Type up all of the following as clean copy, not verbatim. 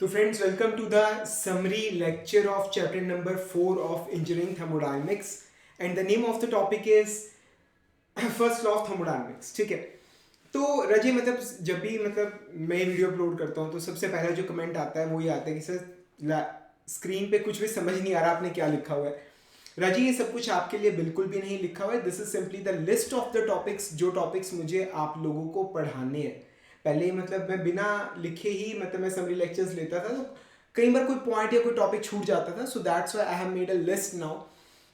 तो friends, welcome to the summary lecture of chapter number 4 of engineering thermodynamics, and the name of the topic is first law of thermodynamics. ठीक है, तो रजी जब भी मैं वीडियो अपलोड करता हूँ तो सबसे पहला जो कमेंट आता है वो ये आता है कि सर स्क्रीन पे कुछ भी समझ नहीं आ रहा, आपने क्या लिखा हुआ है। राजी, ये सब कुछ आपके लिए बिल्कुल भी नहीं लिखा हुआ है। This is simply the list of the topics, जो टॉपिक्स मुझे आप लोगों को पढ़ाने हैं। पहले ही मैं बिना लिखे ही मैं समरी लेक्चर्स लेता था, तो कई बार कोई पॉइंट या कोई टॉपिक छूट जाता था। So that's why I have made a list now.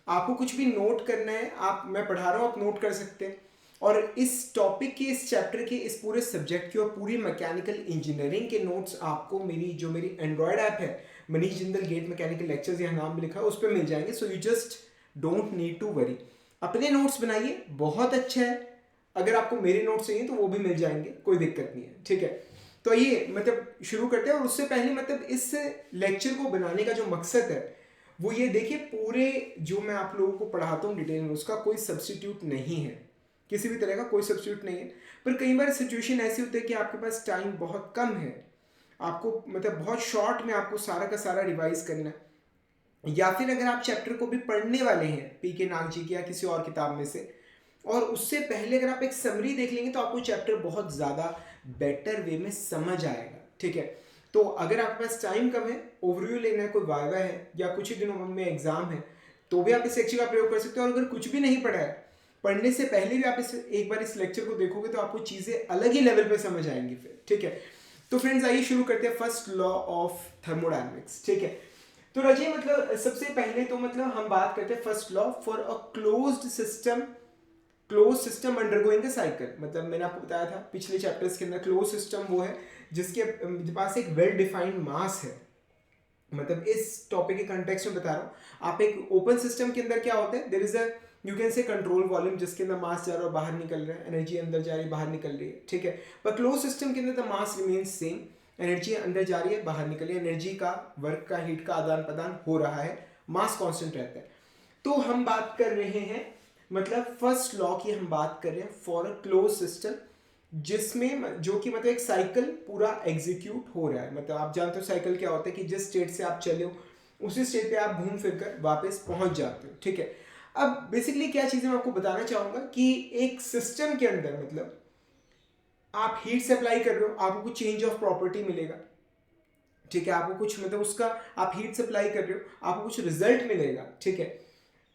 आपको कुछ भी नोट करना है, आप मैं पढ़ा रहा हूँ, आप नोट कर सकते हैं। और इस टॉपिक के, इस चैप्टर के, इस पूरे सब्जेक्ट की और पूरी मैकेनिकल इंजीनियरिंग के नोट्स आपको मेरी एंड्रॉयड ऐप है, Manish Jindal GATE mechanical lectures, यहाँ नाम भी लिखा है, उस पर मिल जाएंगे। So you just don't need to worry. अपने नोट्स बनाइए, बहुत अच्छा है। अगर आपको मेरे नोट्स चाहिए तो वो भी मिल जाएंगे, कोई दिक्कत नहीं है। ठीक है, तो ये शुरू करते हैं। और उससे पहले इस लेक्चर को बनाने का जो मकसद है वो ये देखिए, पूरे जो मैं आप लोगों को पढ़ाता हूँ डिटेल में, उसका कोई सब्स्टिट्यूट नहीं है, किसी भी तरह का कोई सब्स्टिट्यूट नहीं है। पर कई बार सिचुएशन ऐसी होती है कि आपके पास टाइम बहुत कम है, आपको बहुत शॉर्ट में आपको सारा का सारा रिवाइज करना है। या फिर अगर आप चैप्टर को भी पढ़ने वाले हैं पीके नाग जी की या किसी और किताब में से, और उससे पहले अगर आप एक समरी देख लेंगे तो आपको चैप्टर बहुत ज़्यादा बेटर वे में समझ आएगा। ठीक है, तो अगर आपके पास टाइम कम है, ओवरव्यू लेना है, कोई वाइवा है या कुछ ही दिनों में एग्जाम है, तो भी आप इस लेक्चर का प्रयोग कर सकते हो। और अगर कुछ भी नहीं पढ़ा है, पढ़ने से पहले भी आप एक बार इस लेक्चर को देखोगे तो आपको चीज़ें अलग ही लेवल पे समझ आएंगी फिर। ठीक है, तो फ्रेंड्स आइए शुरू करते हैं फर्स्ट लॉ ऑफ थर्मोडायनेमिक्स। ठीक है, तो रजिए सबसे पहले तो हम बात करते हैं first law for a closed system undergoing a cycle. मैंने आपको बताया था पिछले चैप्टर्स के अंदर, क्लोज सिस्टम वो है जिसके पास एक वेल डिफाइंड मास है। इस टॉपिक के कंटेक्स्ट में बता रहा हूँ। आप एक ओपन सिस्टम के अंदर क्या होता है, there is a you can say control volume, जिसके अंदर मास जा रहा है और बाहर निकल रहा है, एनर्जी अंदर जा रही है बाहर निकल रही है। ठीक है, पर क्लोज सिस्टम के अंदर the mass remains same, energy अंदर जा रही है बाहर निकल रही है, एनर्जी का, वर्क का, हीट का आदान प्रदान हो रहा है, मास कांस्टेंट रहता है। तो हम बात कर रहे हैं फर्स्ट लॉ की, हम बात कर रहे हैं फॉर अ क्लोज सिस्टम, जिसमें जो कि एक साइकिल पूरा एग्जीक्यूट हो रहा है। आप जानते हो साइकिल क्या होता है कि जिस स्टेट से आप चले हो उसी स्टेट पे आप घूम फिर कर वापस पहुंच जाते हो। ठीक है, अब बेसिकली क्या चीजें मैं आपको बताना चाहूंगा कि एक सिस्टम के अंदर आप हीट सप्लाई कर रहे हो, आपको कुछ चेंज ऑफ प्रॉपर्टी मिलेगा। ठीक है, आपको कुछ उसका, आप हीट सप्लाई कर रहे हो, आपको कुछ रिजल्ट मिलेगा। ठीक है,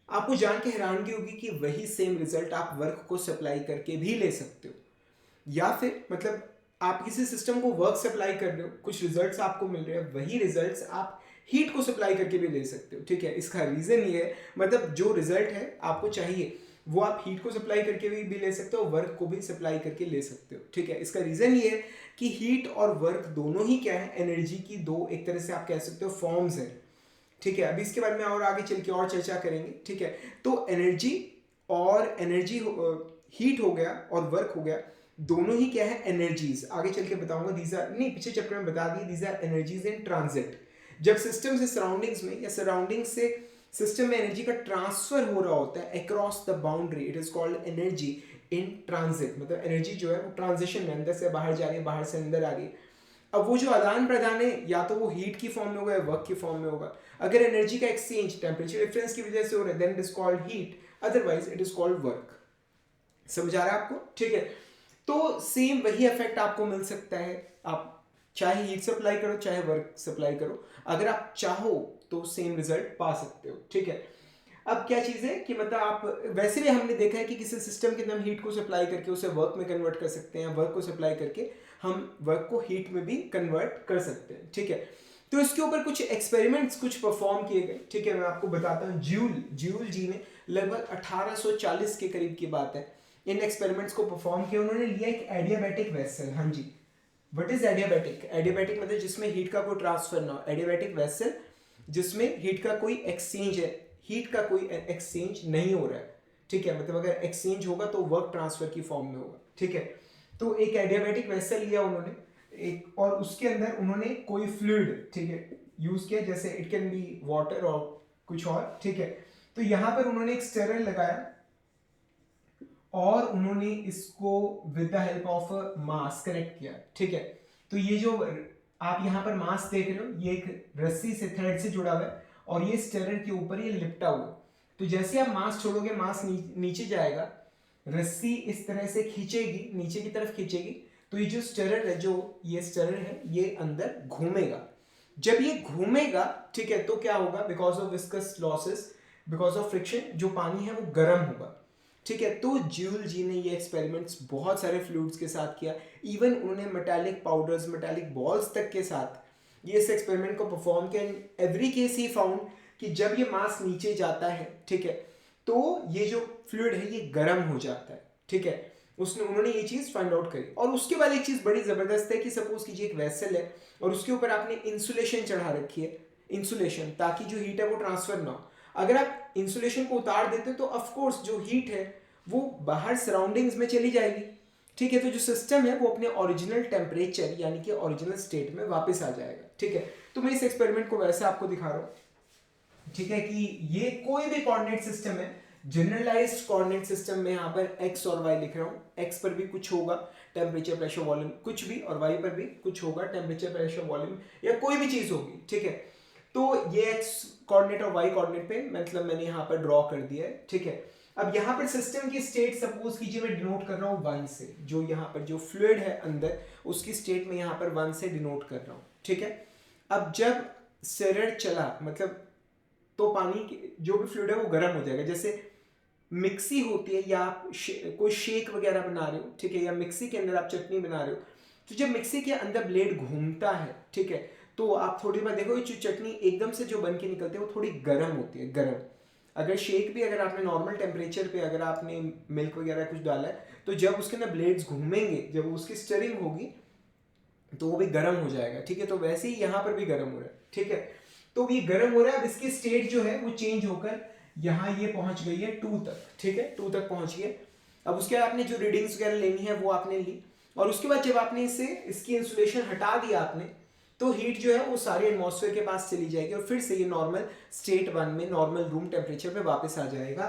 आपको जान के हैरानगी होगी कि वही सेम रिजल्ट आप वर्क को सप्लाई करके भी ले सकते हो। या फिर आप किसी सिस्टम को वर्क सप्लाई कर रहे हो, कुछ रिजल्ट्स आपको मिल रहे हैं, वही रिजल्ट्स आप हीट को सप्लाई करके भी ले सकते हो। ठीक है, इसका रीजन ये है, जो रिजल्ट है आपको चाहिए वो आप हीट को सप्लाई करके भी ले सकते हो, वर्क को भी सप्लाई करके ले सकते हो। ठीक है, इसका रीजन ये है कि हीट और वर्क दोनों ही क्या है, एनर्जी की दो, एक तरह से आप कह सकते हो, फॉर्म्स है। ठीक है, अभी इसके बारे में और आगे चल के और चर्चा करेंगे। ठीक है, तो एनर्जी हीट हो गया और वर्क हो गया, दोनों ही क्या है, एनर्जीज। आगे चल के बताऊंगा, दीज आर, नहीं पिछले चैप्टर में बता दिए, these are energies in transit. जब सिस्टम से सराउंडिंग्स में या सराउंडिंग से सिस्टम में एनर्जी का ट्रांसफर हो रहा होता है across the boundary, it is called energy in transit. Energy जो है वो ट्रांजिशन में, अंदर से बाहर जा रही है, बाहर से अंदर आ रही है। अब वो जो आदान प्रदान है, या तो वो हीट की फॉर्म में होगा या वर्क की फॉर्म में होगा। अगर एनर्जी का एक्सचेंज टेम्परेचर डिफरेंस की वजह से हो रहा है, then it is called heat, otherwise it is called work. समझ आ रहा है आपको? ठीक है, तो सेम वही इफेक्ट आपको मिल सकता है, आप चाहे हीट सप्लाई करो चाहे वर्क सप्लाई करो, अगर आप चाहो तो सेम रिजल्ट पा सकते हो। ठीक है, अब क्या चीज़ है कि आप वैसे भी हमने देखा है कि किसी सिस्टम के अंदर हम हीट को सप्लाई करके उसे वर्क में कन्वर्ट कर सकते हैं, वर्क को सप्लाई करके हम वर्क को हीट में भी कन्वर्ट कर सकते हैं। ठीक है, तो इसके ऊपर कुछ एक्सपेरिमेंट्स कुछ परफॉर्म किए गए। ठीक है, मैं आपको बताता हूँ। ज्यूल जी ने लगभग 1840 के करीब की बात है, इन एक्सपेरिमेंट्स को परफॉर्म किया। उन्होंने लिया एक एडियाबैटिक वेसल। हाँ जी, व्हाट इज एडियाबैटिक? एडियाबैटिक जिसमें हीट का कोई ट्रांसफर ना हो, एडियाबैटिक वेसल जिसमें हीट का कोई एक्सचेंज है, हीट का कोई एक्सचेंज नहीं हो रहा है। ठीक है, अगर एक्सचेंज होगा तो वर्क ट्रांसफर की फॉर्म में होगा। ठीक है, तो एक एडियाबैटिक वेसल लिया उन्होंने एक, और उसके अंदर उन्होंने कोई फ्लूइड, ठीक है, यूज किया, जैसे इट कैन बी वाटर और कुछ और। ठीक है, तो यहां पर उन्होंने एक स्टेरल लगाया और उन्होंने इसको with the help of mass connect किया। ठीक है, तो ये जो आप यहाँ पर मास देख रहे हो, ये एक रस्सी से थ्रेड से जुड़ा हुआ है और ये स्टेरर के ऊपर ये लिपटा हुआ। तो जैसे आप मास छोड़ोगे मास नीचे जाएगा, रस्सी इस तरह से खींचेगी, नीचे की तरफ खींचेगी, तो ये जो स्टेरर है, जो ये स्टेरर है, ये अंदर घूमेगा। जब ये घूमेगा, ठीक है, तो क्या होगा, because of viscous losses, because of friction, जो पानी है वो गर्म होगा, ठीक है। तो ज्यूल जी ने ये एक्सपेरिमेंट्स बहुत सारे फ्लूइड्स के साथ किया, इवन उन्होंने मेटालिक पाउडर्स, मेटालिक बॉल्स तक के साथ ये इस एक्सपेरिमेंट को परफॉर्म किया। In every case he found कि जब ये मास नीचे जाता है, ठीक है, तो ये जो फ्लूइड है ये गर्म हो जाता है, ठीक है। उन्होंने ये चीज फाइंड आउट करी। और उसके बाद एक चीज बड़ी जबरदस्त है कि सपोज कीजिए एक वेसल है और उसके ऊपर आपने इंसुलेशन चढ़ा रखी है, इंसुलेशन, ताकि जो हीट है वो ट्रांसफर ना हो। अगर आप इंसुलेशन को उतार देते तो ऑफ कोर्स जो हीट है वो बाहर सराउंडिंग्स में चली जाएगी, ठीक है। तो जो सिस्टम है वो अपने ओरिजिनल टेम्परेचर यानी कि ओरिजिनल स्टेट में वापस आ जाएगा, ठीक है। तो मैं इस एक्सपेरिमेंट को वैसे आपको दिखा रहा हूँ, ठीक है, कि ये कोई भी कोऑर्डिनेट सिस्टम है, जनरलाइज्ड कोऑर्डिनेट सिस्टम में यहाँ पर x और y लिख रहा हूँ। x पर भी कुछ होगा, टेम्परेचर, प्रेशर, वॉल्यूम कुछ भी, और y पर भी कुछ होगा, टेम्परेचर, प्रेशर, वॉल्यूम या कोई भी चीज होगी, ठीक है। तो ये x कोऑर्डिनेट और y कोऑर्डिनेट पे मतलब मैंने यहाँ पर ड्रॉ कर दिया है, ठीक है। अब यहाँ पर सिस्टम की स्टेट सपोज कीजिए मैं डिनोट कर रहा हूँ 1 से, जो यहाँ पर जो फ्लूइड है अंदर उसकी स्टेट में यहाँ पर 1 से डिनोट कर रहा हूँ, ठीक है। अब जब स्टेरर चला, मतलब तो पानी जो भी फ्लूइड है वो गर्म हो जाएगा। जैसे मिक्सी होती है या आप कोई शेक वगैरह बना रहे हो, ठीक है, या मिक्सी के अंदर आप चटनी बना रहे हो, तो जब मिक्सी के अंदर ब्लेड घूमता है, ठीक है, तो आप थोड़ी बार देखो जो चटनी एकदम से जो बन के निकलती है वो थोड़ी गर्म होती है, गर्म। अगर शेक भी अगर आपने नॉर्मल टेम्परेचर पे अगर आपने मिल्क वगैरह कुछ डाला है, तो जब उसके अंदर ब्लेड्स घूमेंगे, जब उसकी स्टिरिंग होगी तो वो भी गर्म हो जाएगा, ठीक है। तो वैसे ही यहाँ पर भी गर्म हो रहा है, ठीक है। तो ये गर्म हो रहा है। अब इसकी स्टेट जो है वो चेंज होकर यहाँ ये पहुंच गई है 2 तक, ठीक है, 2 तक पहुंच गई। अब उसके बाद आपने जो रीडिंग्स वगैरह लेनी है वो आपने ली, और उसके बाद जब आपने इसे इसकी इंसुलेशन हटा दिया आपने, तो हीट जो है वो सारे एटमॉस्फेयर के पास चली जाएगी और फिर से ये नॉर्मल स्टेट 1 में नॉर्मल रूम टेम्परेचर पे वापस आ जाएगा।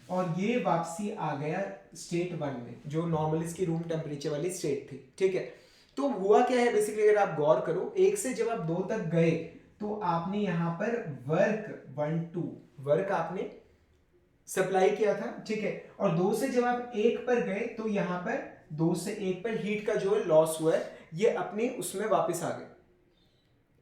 और ये वापसी आ गया स्टेट 1 में, जो नॉर्मल इसकी रूम टेम्परेचर वाली स्टेट थी, ठीक है। तो हुआ क्या है बेसिकली, अगर आप गौर करो, 1 से जब आप 2 तक गए तो आपने यहां पर वर्क 1 2 वर्क आपने सप्लाई किया था, ठीक है। और 2 से जब आप 1 पर गए तो यहां पर 2 से 1 पर हीट का जो है लॉस हुआ है, ये अपने उसमें वापस आ गए।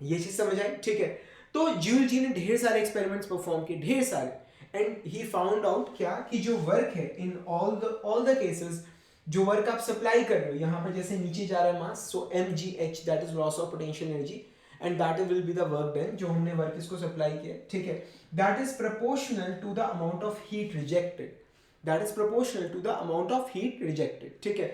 ये चीज समझ आई, ठीक है। तो ज्यूल जी ने ढेर सारे एक्सपेरिमेंट्स परफॉर्म किए, ढेर सारे, एंड ही फाउंड आउट क्या कि जो वर्क है इन ऑल द केसेस, जो वर्क आप सप्लाई कर रहे हो यहाँ पर, जैसे नीचे जा रहा है mass, so mgh that is loss of potential energy, and that will be the work done, जो हमने वर्क इसको सप्लाई किया, ठीक है, that is proportional to the amount of heat rejected, that is proportional to the amount of heat rejected, ठीक है।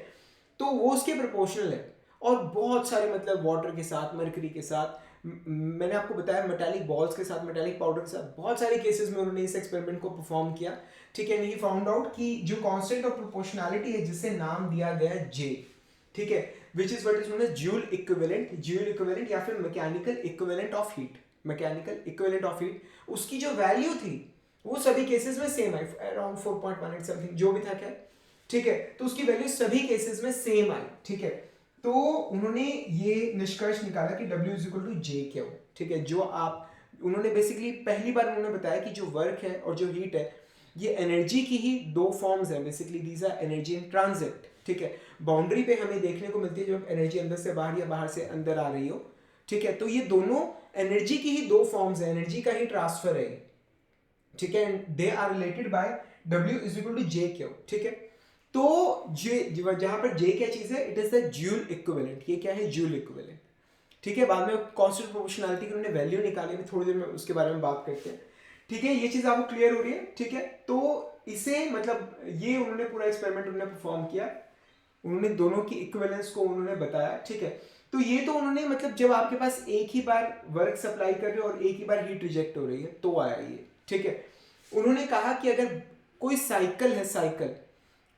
तो वो उसके प्रोपोर्शनल है। और बहुत सारे मतलब वाटर के साथ, मरकरी के साथ, मैंने आपको बताया मेटालिक बॉल्स के साथ, मेटालिक पाउडर के साथ, बहुत सारे केसेस में उन्होंने इस एक्सपेरिमेंट को परफॉर्म किया, ठीक है। ही फाउंड आउट कि जो कांस्टेंट ऑफ प्रोपोर्शनैलिटी है, जिसे नाम दिया गया J, ठीक है, which is what is known as joule equivalent या फिर mechanical equivalent of heat, mechanical equivalent of heat, उसकी जो वैल्यू थी वो सभी केसेस में सेम आई, अराउंड 4.18 समथिंग जो भी था, क्या, ठीक है। तो उसकी वैल्यू सभी केसेस में सेम आई, ठीक है। तो उन्होंने ये निष्कर्ष निकाला कि W is equal to J Q, ठीक है। जो आप उन्होंने बेसिकली पहली बार उन्होंने बताया कि जो वर्क है और जो हीट है, ये एनर्जी की ही 2 फॉर्म्स हैं basically, these are energy in transit, ठीक है। बाउंड्री पे हमें देखने को मिलती है जब एनर्जी अंदर से बाहर या बाहर से अंदर आ रही हो, ठीक है। तो ये दोनों एनर्जी की ही 2 फॉर्म्स हैं, एनर्जी का ही ट्रांसफर है, ठीक है, and they are related by W is equal to J Q, ठीक है। तो जहां पर J क्या चीज है, it is the joule equivalent, ये क्या है, जूल इक्विवेलेंट, ठीक है। बाद में कांस्टेंट प्रोपोर्शनैलिटी की उन्होंने वैल्यू निकाली, थोड़ी देर में उसके बारे में बात करते हैं, ठीक है। ये चीज आपको क्लियर हो रही है, ठीक है। तो इसे मतलब ये उन्होंने पूरा एक्सपेरिमेंट उन्होंने परफॉर्म किया, उन्होंने दोनों की इक्विवेलेंस को उन्होंने बताया, ठीक है। तो ये तो उन्होंने मतलब जब आपके पास एक ही बार वर्क सप्लाई कर रहे हो और एक ही बार हीट रिजेक्ट हो रही है तो आया ये, ठीक है। उन्होंने कहा कि अगर कोई साइकिल है, साइकिल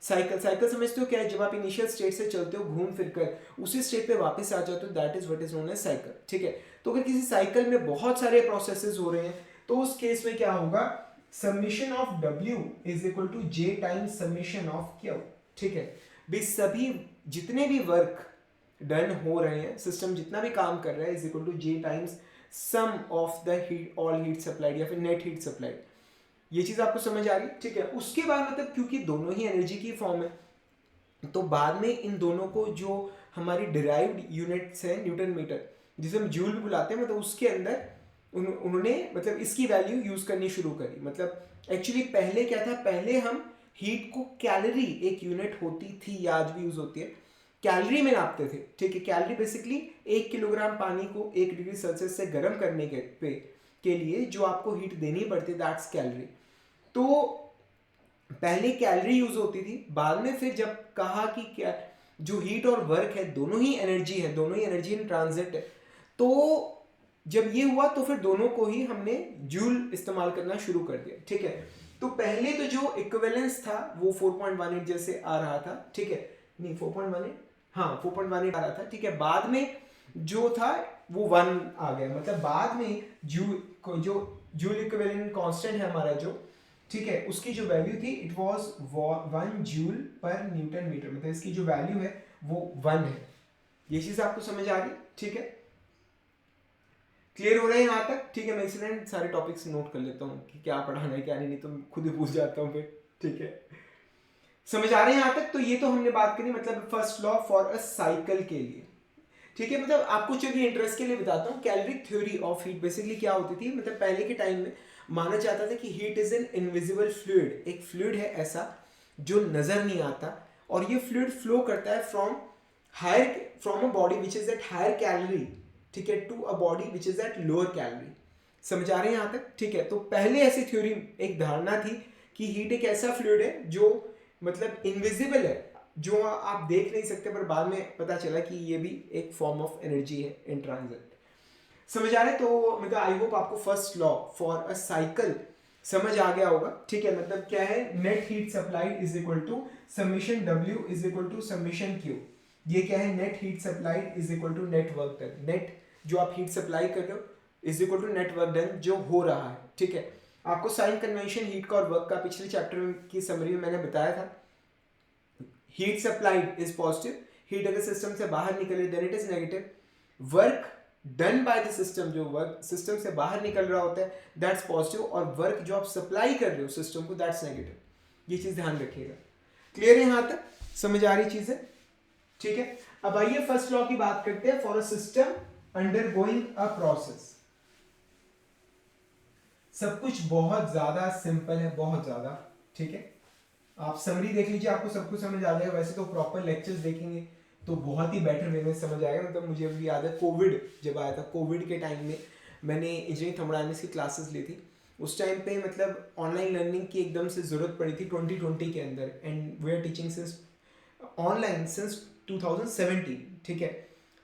समझते हो क्या है, जब आप इनिशियल स्टेट से चलते हो घूम फिर कर उसी स्टेट पे वापस आ जाते हो, that is what is known as cycle, ठीक है। तो अगर किसी साइकिल में बहुत सारे प्रोसेसेस हो रहे हैं तो उस केस में क्या होगा, summation of W is equal to J times summation of Q, ठीक है। भी सभी जितने भी वर्क डन हो रहे हैं, सिस्टम जितना भी काम कर रहा है is equal to J times sum of the heat, all heat supplied या फिर नेट हीट सप्लाइड। ये चीज आपको समझ आ गई, ठीक है। उसके बाद मतलब क्योंकि दोनों ही एनर्जी की फॉर्म है, तो बाद में इन दोनों को जो हमारी डिराइव्ड यूनिट्स है न्यूटन मीटर, जिसे हम जूल भी बुलाते हैं, मतलब उसके अंदर उन्होंने मतलब इसकी वैल्यू यूज करनी शुरू करी। मतलब एक्चुअली पहले क्या था, पहले हम हीट को कैलोरी, एक यूनिट होती थी या आज भी यूज होती है, कैलोरी में नापते थे, ठीक है। कैलोरी बेसिकली 1 किलोग्राम पानी को 1 डिग्री सेल्सियस से गर्म करने के लिए जो आपको हीट देनी पड़ती है, दैट्स कैलोरी। तो पहले कैलोरी यूज होती थी, बाद में फिर जब कहा कि क्या जो हीट और वर्क है दोनों ही एनर्जी है, दोनों ही एनर्जी इन ट्रांजिट है, तो जब ये हुआ तो फिर दोनों को ही हमने जूल इस्तेमाल करना शुरू कर दिया, ठीक है। तो पहले तो जो इक्विवेलेंस था वो 4.18 जैसे आ रहा था, ठीक है, नहीं 4.18, हाँ 4.18 आ रहा था, ठीक है। बाद में जो था वो 1 आ गया, मतलब बाद में जो जूल इक्विवेलेंट कांस्टेंट है हमारा जो, ठीक है, उसकी जो वैल्यू थी इट वाज 1 जूल पर न्यूटन मीटर, मतलब इसकी जो वैल्यू है वो 1 है। ये चीज आपको समझ आ गई, ठीक है, क्लियर हो रहे हैं यहाँ तक, ठीक है। मैं इसलिए सारे टॉपिक्स नोट कर लेता हूँ कि क्या पढ़ाना है क्या नहीं तो खुद ही पूछ जाता हूँ फिर, ठीक है। समझ आ रहे हैं यहाँ तक। तो ये तो हमने बात करी मतलब first law for a cycle के लिए, ठीक है। मतलब आपको चलिए इंटरेस्ट के लिए बताता हूँ, calorific theory of heat basically क्या होती थी। मतलब पहले के टाइम में माना जाता था कि heat is an invisible fluid, एक फ्लूइड है ऐसा जो नजर नहीं आता, और ये फ्लूइड फ्लो करता है from a body which is at higher calorie, ठीक है, to a body which is at lower calorie. समझ आ रहे हैं यहाँ तक, ठीक है। तो पहले ऐसी थ्योरी, एक धारणा थी कि हीट एक ऐसा फ्लूइड है जो मतलब इनविजिबल है, जो आप देख नहीं सकते, पर बाद में पता चला कि ये भी एक फॉर्म ऑफ एनर्जी है इन ट्रांजिट। समझ आ रहे हैं? तो मतलब आई होप आपको first law for a cycle समझ आ गया होगा, ठीक है। मतलब क्या है, net heat supplied is equal to summation W is equal to summation Q। ये क्या है, net heat supplied is equal to net work done, net जो आप हीट सप्लाई कर रहे हो is equal to net work done जो हो रहा है, ठीक है। आपको साइन कन्वेंशन हीट का और वर्क का पिछले चैप्टर की समरी में मैंने बताया था। Heat supplied is positive, heat अगर सिस्टम से बाहर निकले then it is negative. Work done by the system, जो वर्क सिस्टम से बाहर निकल रहा होता है दैट्स पॉजिटिव, और वर्क जो आप सप्लाई कर रहे हो सिस्टम को दैट्स नेगेटिव। ये चीज ध्यान रखिएगा। क्लियर है यहां तक, समझ आ रही चीज है, ठीक है। अब आइए फर्स्ट लॉ की बात करते हैं, for a system under going a process. सब कुछ बहुत ज्यादा सिंपल है, बहुत ज्यादा, ठीक है। आप समरी देख लीजिए, आपको सब कुछ समझ आ जाएगा। वैसे तो प्रॉपर लेक्चर्स देखेंगे तो बहुत ही बेटर वे में समझ आएगा। मतलब मुझे अभी याद है कोविड जब आया था, कोविड के टाइम में मैंने इंजीनियरिंग थर्मोडायनेमिक्स की क्लासेस ली थी। उस टाइम पे मतलब ऑनलाइन लर्निंग की एकदम से ज़रूरत पड़ी थी 2020 के अंदर, and we are teaching since online since 2017, ठीक है।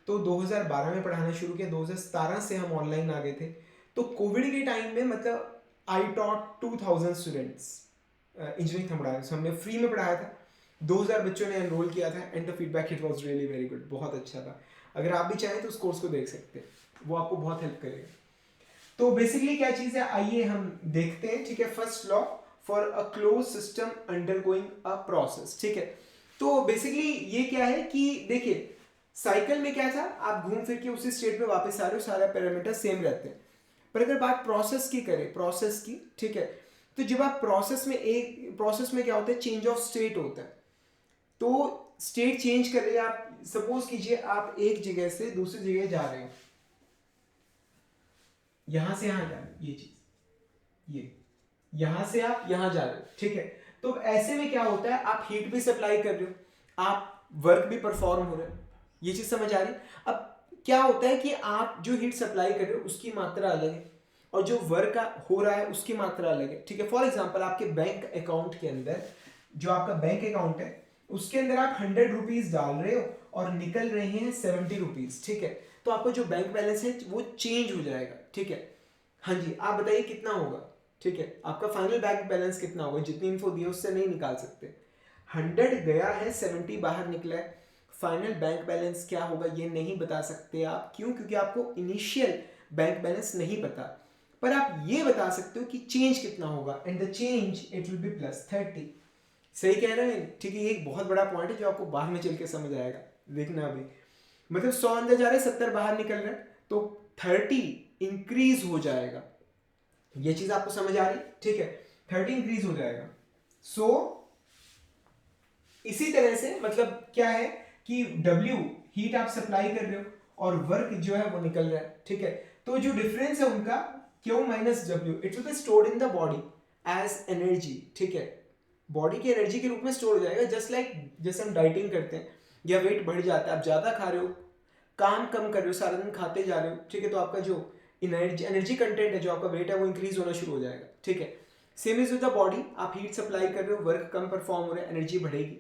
तो 2012 में पढ़ाना शुरू किया, 2017 से हम ऑनलाइन आ गए थे। तो कोविड के टाइम में मतलब I taught 2000 students engineering thermodynamics, हमने फ्री में पढ़ाया था। 2000 बच्चों ने एनरोल किया था, and the feedback it was really very good, बहुत अच्छा था। अगर आप भी चाहें तो उस कोर्स को देख सकते हैं, वो आपको बहुत हेल्प करेगा। तो बेसिकली क्या चीज है, आइए हम देखते हैं, ठीक है। First law for a closed system undergoing a process, ठीक है। तो बेसिकली ये क्या है कि देखिए साइकिल में क्या था, आप घूम फिर के उसी स्टेट पे वापस आ रहे हो, सारे पैरामीटर सेम रहते हैं। पर अगर बात प्रोसेस की करें, प्रोसेस की, ठीक है, तो जब आप प्रोसेस में क्या होता है, चेंज ऑफ स्टेट होता है। तो स्टेट चेंज कर रहे हैं आप, सपोज कीजिए आप एक जगह से दूसरी जगह जा रहे हो, यहां से यहां जा रहे हो, ये चीज, ये यहां से आप यहां जा रहे हो, ठीक है। तो ऐसे में क्या होता है, आप हीट भी सप्लाई कर रहे हो, आप वर्क भी परफॉर्म हो रहे हो, ये चीज समझ आ रही है। अब क्या होता है कि आप जो हीट सप्लाई कर रहे हो उसकी मात्रा अलग है, और जो वर्क हो रहा है उसकी मात्रा अलग है, ठीक है। फॉर एग्जाम्पल आपके बैंक अकाउंट के अंदर, जो आपका बैंक अकाउंट है उसके अंदर आप 100 रुपीज डाल रहे हो और निकल रहे हैं 70 रुपीज, ठीक है। तो आपका जो बैंक बैलेंस है वो चेंज हो जाएगा, ठीक है। हाँ जी, आप बताइए कितना होगा, ठीक है। आपका फाइनल बैंक बैलेंस कितना होगा, जितनी इन्फो दी है उससे नहीं निकाल सकते। 100 गया है, 70 बाहर निकला है, फाइनल बैंक बैलेंस क्या होगा ये नहीं बता सकते आप, क्यों? क्योंकि आपको इनिशियल बैंक बैलेंस नहीं पता, पर आप ये बता सकते हो कि चेंज कितना होगा, and the change it will B +30। सही कह रहे हैं, ठीक है। ये एक बहुत बड़ा पॉइंट है जो आपको बाद में चल के समझ आएगा, देखना अभी। मतलब 100 अंदर जा रहा है, 70 बाहर निकल रहा है, तो 30 इंक्रीज हो जाएगा। ये चीज आपको समझ आ रही, ठीक है, 30 इंक्रीज हो जाएगा। सो इसी तरह से मतलब क्या है कि W हीट आप सप्लाई कर रहे हो और वर्क जो है वो निकल रहा है, ठीक है। तो जो डिफरेंस है उनका Q minus W, it will be stored in the body as energy, ठीक है, बॉडी की एनर्जी के रूप में स्टोर हो जाएगा। जस्ट लाइक जैसे हम डाइटिंग करते हैं या वेट बढ़ जाता है, आप ज्यादा खा रहे हो, काम कम कर रहे हो, सारा दिन खाते जा रहे हो, ठीक है, तो आपका जो एनर्जी कंटेंट है, जो आपका वेट है, वो इंक्रीज होना शुरू हो जाएगा, ठीक है। Same is with the body, आप हीट सप्लाई कर रहे हो, वर्क कम परफॉर्म हो रहा है, एनर्जी बढ़ेगी।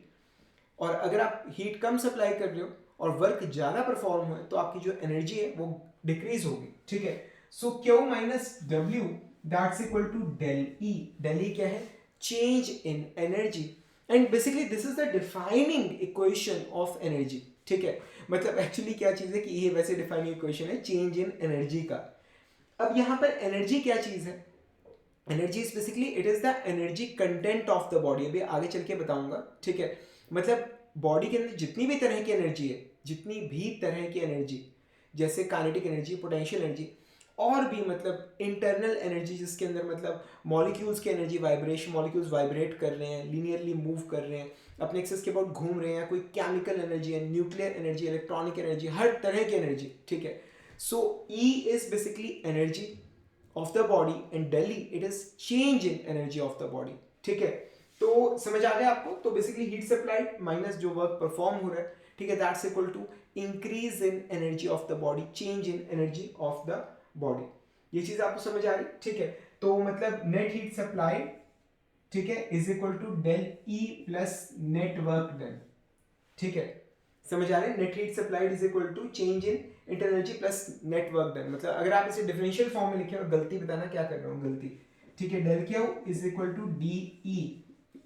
और अगर आप हीट कम सप्लाई कर रहे हो और वर्क ज्यादा परफॉर्म हो तो आपकी जो एनर्जी है वो डिक्रीज होगी, ठीक है। So Q minus W that's equal to del E। Del E क्या है? Change in energy. And basically this is the defining equation of energy, ठीक है। मतलब एक्चुअली क्या चीज है कि ये वैसे डिफाइनिंग इक्वेशन है चेंज इन एनर्जी का। अब यहाँ पर एनर्जी क्या चीज है? Energy is basically it is the energy content of the body. अभी आगे चल के बताऊंगा, ठीक है। मतलब बॉडी के अंदर जितनी भी तरह की एनर्जी है, जितनी भी तरह की एनर्जी, जैसे काइनेटिक एनर्जी, पोटेंशियल एनर्जी, और भी मतलब इंटरनल एनर्जी जिसके अंदर मतलब मॉलिक्यूल्स की एनर्जी, वाइब्रेशन, मॉलिक्यूल्स वाइब्रेट कर रहे हैं, लीनियरली मूव कर रहे हैं, अपने एक्सेस के अबाउट घूम रहे हैं, कोई केमिकल एनर्जी है, न्यूक्लियर एनर्जी, इलेक्ट्रॉनिक एनर्जी, हर तरह की एनर्जी, ठीक है। So E is basically energy of the body and del it is change in energy of the body, ठीक है। तो समझ आ गया आपको? तो बेसिकली हीट सप्लाई माइनस जो वर्क परफॉर्म हो रहा है, ठीक है, that's equal to increase in energy of the body, change in energy of the body. ये चीज आपको समझ आ रही, ठीक है। तो मतलब नेट हीट सप्लाई, ठीक है, is equal to del E plus net work done, ठीक है। समझ आ रहे हैं? Net heat supplied is equal to change in internal energy plus net work done. मतलब अगर आप इसे डिफरेंशियल फॉर्म में लिखें, और गलती बताना क्या कर रहा हूँ, गलती, ठीक है, del Q is equal to D E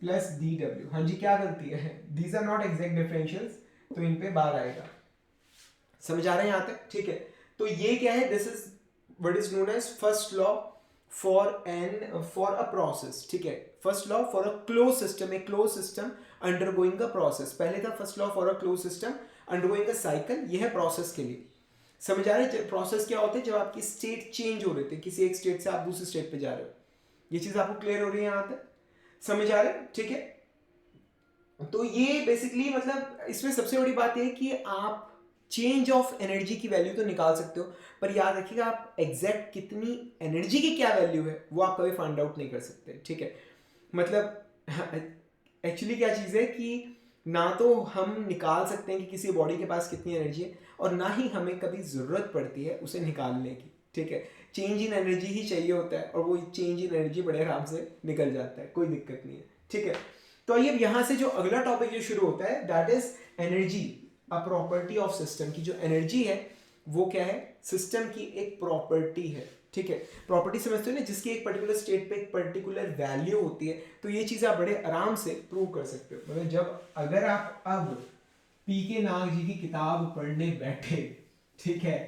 plus D W. हाँ जी, क्या गलती है? These are not exact differentials, तो इन पे बार आएगा। समझ आ रहा है यहाँ तक? ठीक है। तो ये क्या है? This is what is known as first law for a process, ठीक है। First law for a closed system, a closed system undergoing a process. पहले था first law for a closed system undergoing a cycle, ये है process के लिए। समझ आ रहे हैं? प्रोसेस क्या होते हैं? जब आपकी स्टेट चेंज हो रही थी, किसी एक स्टेट से आप दूसरी स्टेट पे जा रहे हो। ये चीज आपको क्लियर हो रही है यहाँ तक? समझ आ रहा है? ठीक है। तो ये बेसिकली मतलब इसमें सबसे बड़ी बात है कि आप चेंज ऑफ एनर्जी की वैल्यू तो निकाल सकते हो, पर याद रखिएगा आप एग्जैक्ट कितनी एनर्जी की क्या वैल्यू है वो आप कभी फाइंड आउट नहीं कर सकते, ठीक है। मतलब एक्चुअली क्या चीज़ है कि ना तो हम निकाल सकते हैं कि किसी बॉडी के पास कितनी एनर्जी है, और ना ही हमें कभी ज़रूरत पड़ती है उसे निकालने की, ठीक है। चेंज इन एनर्जी ही चाहिए होता है, और वो चेंज इन एनर्जी बड़े आराम से निकल जाता है, कोई दिक्कत नहीं है, ठीक है। तो आइए यहाँ से जो अगला टॉपिक जो शुरू होता है, that is energy a property of system. की जो एनर्जी है वो क्या है? सिस्टम की एक प्रॉपर्टी है, ठीक है। प्रॉपर्टी समझते हो ना, जिसकी एक पर्टिकुलर स्टेट पे एक पर्टिकुलर वैल्यू होती है। तो ये चीज़ आप बड़े आराम से प्रूव कर सकते हो। मतलब जब अगर आप अब पी के नाग जी की किताब पढ़ने बैठे, ठीक है,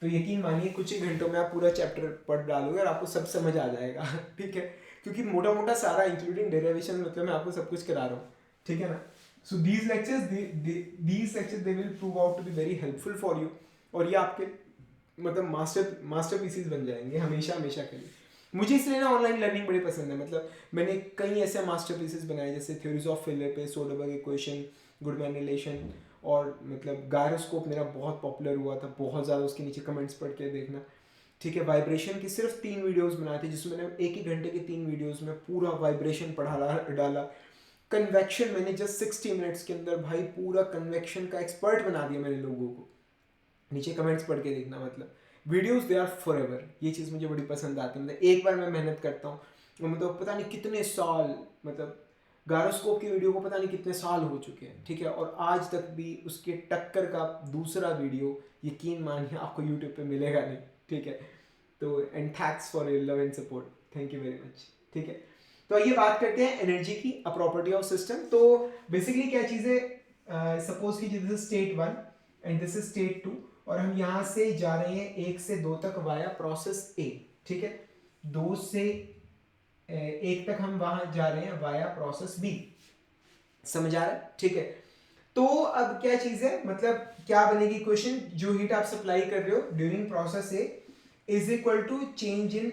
तो यकीन मानिए कुछ ही घंटों में आप पूरा चैप्टर पढ़ डालोगे और आपको सब समझ आ जाएगा, ठीक है। क्योंकि मोटा मोटा सारा इंक्लूडिंग डेरिवेशन मतलब मैं आपको सब कुछ करा रहा हूँ, ठीक है ना। So these lectures they will prove out to be very helpful for you, और ये आपके मतलब मास्टरपीसेस बन जाएंगे हमेशा हमेशा के लिए। मुझे इसलिए ना ऑनलाइन लर्निंग बड़ी पसंद है। मतलब मैंने कई ऐसे मास्टरपीसेस बनाए, जैसे theories of Philip, Soderberg equation, Goodman relation, और मतलब गायरोस्कोप मेरा बहुत पॉपुलर हुआ था, बहुत ज़्यादा। उसके नीचे कमेंट्स पढ़ के देखना, ठीक है। वाइब्रेशन की सिर्फ 3 वीडियोस बनाए थे, जिसमें मैंने 1 घंटे के 3 वीडियोस में पूरा वाइब्रेशन पढ़ा डाला। कन्वेक्शन मैंने जस्ट 60 मिनट्स के अंदर भाई पूरा कन्वेक्शन का एक्सपर्ट बना दिया मैंने लोगों को। नीचे कमेंट्स पढ़ के देखना। मतलब videos they are forever, ये चीज़ मुझे बड़ी पसंद आती है। मतलब एक बार मैं मेहनत करता हूँ, मतलब पता नहीं कितने साल, मतलब गायरोस्कोप की वीडियो को पता नहीं कितने साल हो चुके हैं, ठीक है, और आज तक भी उसके टक्कर का दूसरा वीडियो यकीन मानिए आपको यूट्यूब पे मिलेगा नहीं, ठीक है। तो and thanks for your love and support, thank you very much, ठीक है। तो आइए बात करते हैं एनर्जी की, अ प्रॉपर्टी ऑफ सिस्टम। तो बेसिकली क्या चीज़ है, सपोज की this is state 1 and this is state 2, और हम यहाँ से जा रहे हैं 1 से 2 तक वाया प्रोसेस ए, ठीक है। 2 से 1 तक हम वहां जा रहे हैं वाया प्रोसेस बी। समझ आ रहा है? ठीक है। तो अब क्या चीज है, मतलब क्या बनेगी इक्वेशन, जो हीट आप सप्लाई कर रहे हो during process A is equal to change in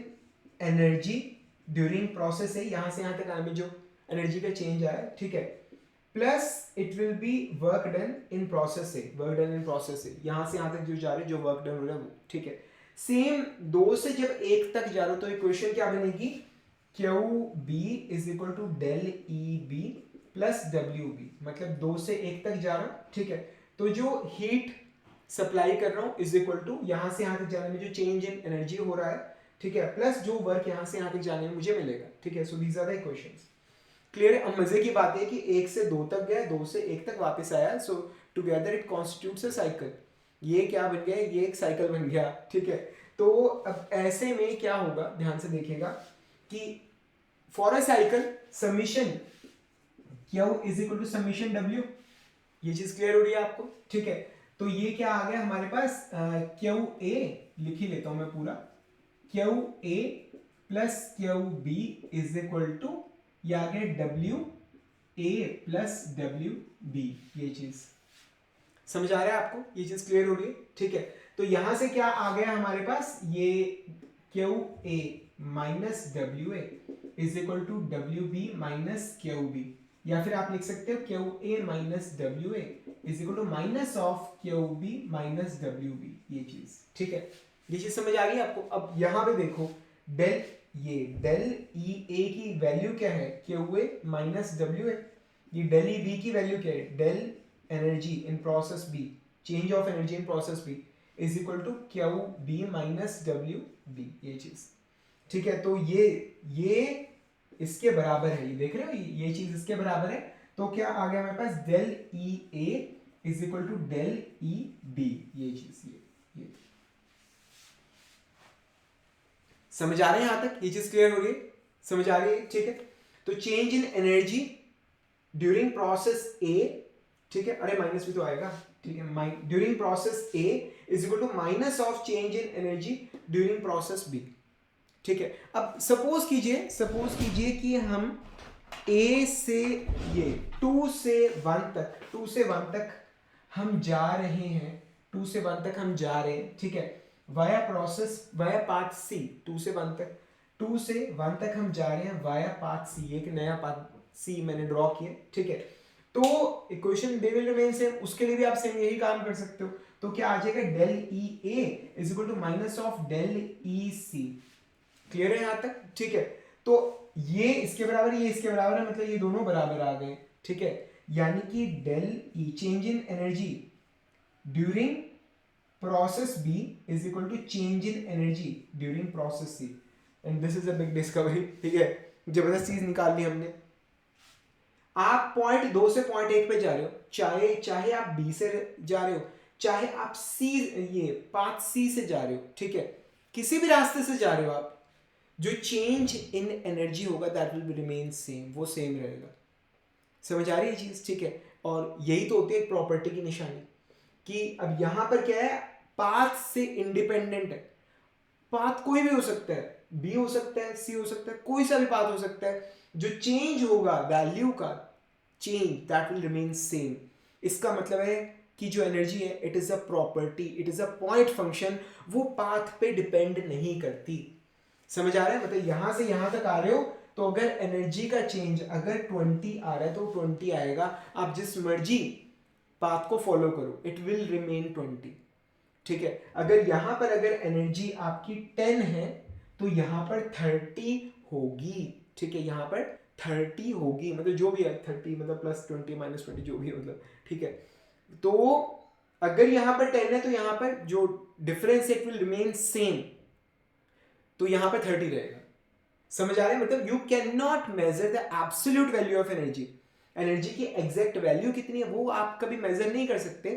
energy during process A, यहां से यहां तक आने में जो एनर्जी का चेंज आया, ठीक है, plus it will B work done in process A, work done in process A, यहां से यहां तक जो जा रहे जो वर्क डन हो रहा है वो, ठीक है। सेम 2 से जब 1 तक जा रहे हो तो इक्वेशन क्या बनेगी, Q B is equal to del E B plus W B, मतलब 2 से 1 तक जा रहा हूं, ठीक है। तो जो हीट सप्लाई कर रहा हूं इज इक्वल टू यहां से यहां तक जाने में जो चेंज इन एनर्जी हो रहा है, ठीक है, प्लस जो वर्क यहां से यहां तक जाने में मुझे मिलेगा, ठीक है। So these are the equations. Clear है। अब मजे की बात है कि 1 से 2 तक गया, 2 से 1 तक वापस आया, सो together it constitutes a cycle. ये क्या बन गया, ये एक साइकिल बन गया, ठीक है। तो अब ऐसे में क्या होगा, ध्यान से देखिएगा कि for a cycle summation Q is equal to summation W, ये चीज क्लियर हो रही है आपको, ठीक है। तो ये क्या आ गया हमारे पास, क्यू ए, लिख ही लेता हूं मैं पूरा, Q A plus Q B is equal to, ये आ गया W A plus W B, ये चीज समझ आ रहा है आपको, ये चीज क्लियर हो रही है, ठीक है। तो यहां से क्या आ गया हमारे पास, ये Q A minus W A is equal to W B minus Q B, या फिर आप लिख सकते हो Q A minus W A is equal to minus of Q B minus W B, ये चीज, ठीक है। ये चीज समझ आ गई आपको। अब यहां पे देखो डेल, ये डेल ई ए की वैल्यू क्या है, Q A minus W A, ये डेल ई बी की वैल्यू क्या है, del energy in process B, change of energy in process B is equal to Q B minus W B, ये चीज, ठीक है। तो ये इसके बराबर है, ये देख रहे हो, ये चीज इसके बराबर है। तो क्या आ गया हमारे पास, del E A is equal to del E B, ये चीज, ये समझ आ रहे हैं यहां तक, ये चीज क्लियर हो रही है, समझ आ रही है, ठीक है। तो change in energy during process A, ठीक है, अरे माइनस भी तो आएगा, ठीक है, during process A is equal to minus of change in energy during process B, ठीक है। अब सपोज कीजिए कि हम ए से ये 2 से 1 तक हम जा रहे हैं, 2 से 1 तक हम जा रहे हैं, ठीक है, वाया प्रोसेस, वाया पाथ सी, 2 से 1 तक हम जा रहे हैं वाया पाथ सी, एक नया पाथ सी मैंने ड्रॉ किया, ठीक है। तो equation they will remain same, उसके लिए भी आप सेम यही काम कर सकते हो। तो क्या आ जाएगा, del E A is equal to minus of del E C, clear है यहां तक, ठीक है। तो ये इसके बराबर, ये इसके बराबर है, मतलब ये दोनों बराबर आ गए, ठीक है। यानी कि del E change in energy during process B is equal to change in energy during process C, and this is a big discovery, ठीक है, जबरदस्त चीज निकाल ली हमने। आप पॉइंट 2 से पॉइंट 1 पे जा रहे हो, चाहे आप बी से जा रहे हो, चाहे आप सी, ये पाथ सी से जा रहे हो, ठीक है, किसी भी रास्ते से जा रहे हो आप, जो चेंज इन एनर्जी होगा that will be remain same, वो सेम रहेगा। समझ आ रही है चीज, ठीक है। और यही तो होती है प्रॉपर्टी की निशानी, कि अब यहां पर क्या है, पाथ से इंडिपेंडेंट है, पाथ कोई भी हो सकता है, बी हो सकता है, सी हो सकता है, कोई सा भी पाथ हो सकता है, जो चेंज होगा वैल्यू का change that will remain same. इसका मतलब है कि जो एनर्जी है it is a property, it is a point function, वो पाथ पे डिपेंड नहीं करती। समझ आ रहा है, मतलब यहां से यहां तक आ रहे हो तो अगर एनर्जी का चेंज अगर 20 आ रहा है तो 20 आएगा, आप जिस मर्जी पाथ को फॉलो करो इट विल रिमेन 20, ठीक है। अगर यहां पर अगर एनर्जी आपकी 10 है तो यहां पर 30 होगी, ठीक है, यहां पर 30 होगी, मतलब जो भी है 30, मतलब प्लस 20 माइनस 20 जो भी है, मतलब, ठीक है। तो अगर यहां पर 10 है तो यहां पर जो difference it will remain same, तो यहां पर 30 रहेगा। समझ आ रहा है, मतलब you can not measure the absolute value of energy, energy की एग्जैक्ट वैल्यू कितनी है वो आप कभी मेजर नहीं कर सकते,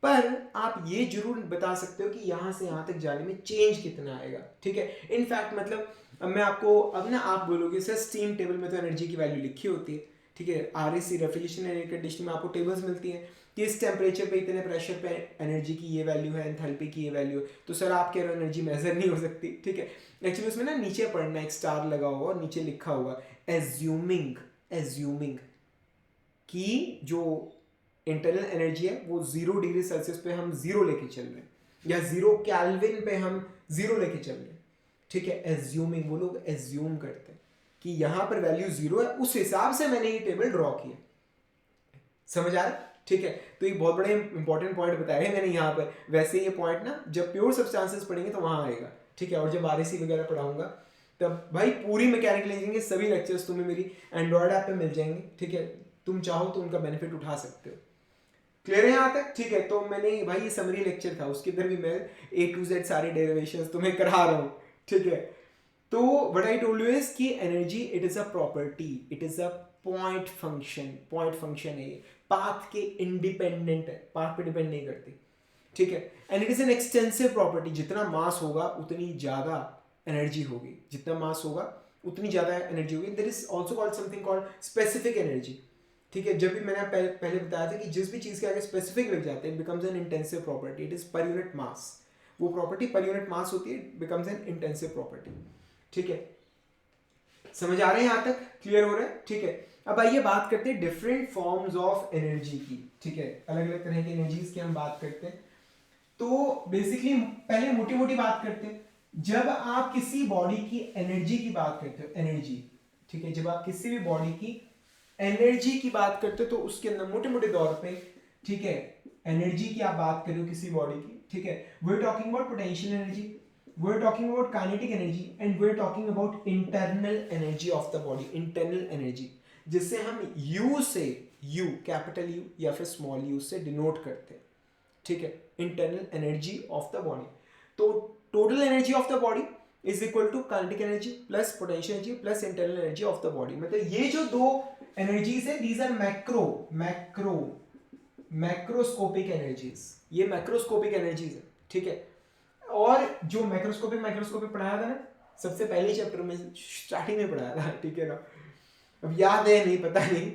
पर आप ये जरूर बता सकते हो कि यहां से यहां तक जाने में चेंज कितना आएगा, ठीक है। इनफैक्ट मतलब अब मैं आपको, अब ना आप बोलोगे सर स्टीम टेबल में तो एनर्जी की वैल्यू लिखी होती है, ठीक है, RAC refrigeration and air conditioning में आपको टेबल्स मिलती हैं कि इस टेम्परेचर पे इतने प्रेशर पे एनर्जी की ये वैल्यू है, एंथैल्पी की ये वैल्यू है, तो सर आप कह रहे हो एनर्जी मेजर नहीं हो सकती, ठीक है। एक्चुअली उसमें ना नीचे पढ़ना, एक स्टार लगा होगा और नीचे लिखा होगा एज्यूमिंग कि जो इंटरनल एनर्जी है वो 0 डिग्री सेल्सियस पे हम 0 लेके चल रहे हैं, या 0 केल्विन पे हम 0 लेके चल रहे हैं, ठीक है। एज्यूमिंग, वो लोग एज्यूम करते हैं कि यहाँ पर वैल्यू 0 है, उस हिसाब से मैंने ये टेबल ड्रॉ किया। समझ आ रहा है, ठीक है। तो एक बहुत बड़े इंपॉर्टेंट पॉइंट बताया है मैंने यहाँ पर। वैसे ये पॉइंट ना जब प्योर सब्सटेंसेस पढ़ेंगे तो वहाँ आएगा, ठीक है। और जब आरएसी वगैरह पढ़ाऊंगा तब भाई पूरी मैकेनिकल इंजीनियरिंग के सभी लेक्चर्स तुम्हें मेरी एंड्रॉयड ऐप पे मिल जाएंगे, ठीक है। तुम चाहो तो उनका बेनिफिट उठा सकते हो। क्लियर है यहाँ तक, ठीक है। तो मैंने भाई ये समरी लेक्चर था, उसके अंदर भी मैं A to Z सारे डेरिवेशंस तुम्हें करा रहा हूँ, ठीक है। तो what I told you is कि energy it is a property, it is a point function है ये, पाथ के इंडिपेंडेंट है, पाथ पे डिपेंड नहीं करती, ठीक है। And it is an extensive property, जितना मास होगा उतनी ज्यादा एनर्जी होगी, जितना मास होगा उतनी ज्यादा एनर्जी होगी। There is also called something called specific energy, ठीक है। जब भी मैंने पहले बताया था कि जिस भी चीज के आगे स्पेसिफिक लग जाते हैं becomes N intensive property, it is per unit mass, वो प्रॉपर्टी पर यूनिट मास होती है, बिकम्स एन इंटेंसिव प्रॉपर्टी, ठीक है। समझ आ रहे हैं यहाँ तक, क्लियर हो रहा है, ठीक है। अब आइए बात करते हैं डिफरेंट फॉर्म्स ऑफ एनर्जी की, ठीक है। अलग अलग तरह की एनर्जीज की हम बात करते हैं। तो बेसिकली पहले मोटी मोटी बात करते हैं। जब आप किसी बॉडी की एनर्जी की बात करते हो, एनर्जी, ठीक है, जब आप किसी भी बॉडी की एनर्जी की बात करते हो तो उसके अंदर मोटे मोटे तौर पे, ठीक है, एनर्जी की आप बात कर रहे हो किसी बॉडी की, ठीक है। We are talking about potential energy, we are talking about kinetic energy, and we are talking about internal energy of the body, internal energy, जिससे हम यू से, यू कैपिटल यू या फिर स्मॉल यू से denote करते हैं, ठीक है, internal energy of the body. तो total energy of the body is equal to kinetic energy plus potential energy plus internal energy of the body. मतलब ये जो दो एनर्जीज है, दीज आर मैक्रोस्कोपिक एनर्जीज, ये मैक्रोस्कोपिक एनर्जीज है, ठीक है। और जो माइक्रोस्कोपिक पढ़ाया था ना सबसे पहले चैप्टर में, स्टार्टिंग में पढ़ाया था, ठीक है ना। अब याद है नहीं, पता नहीं,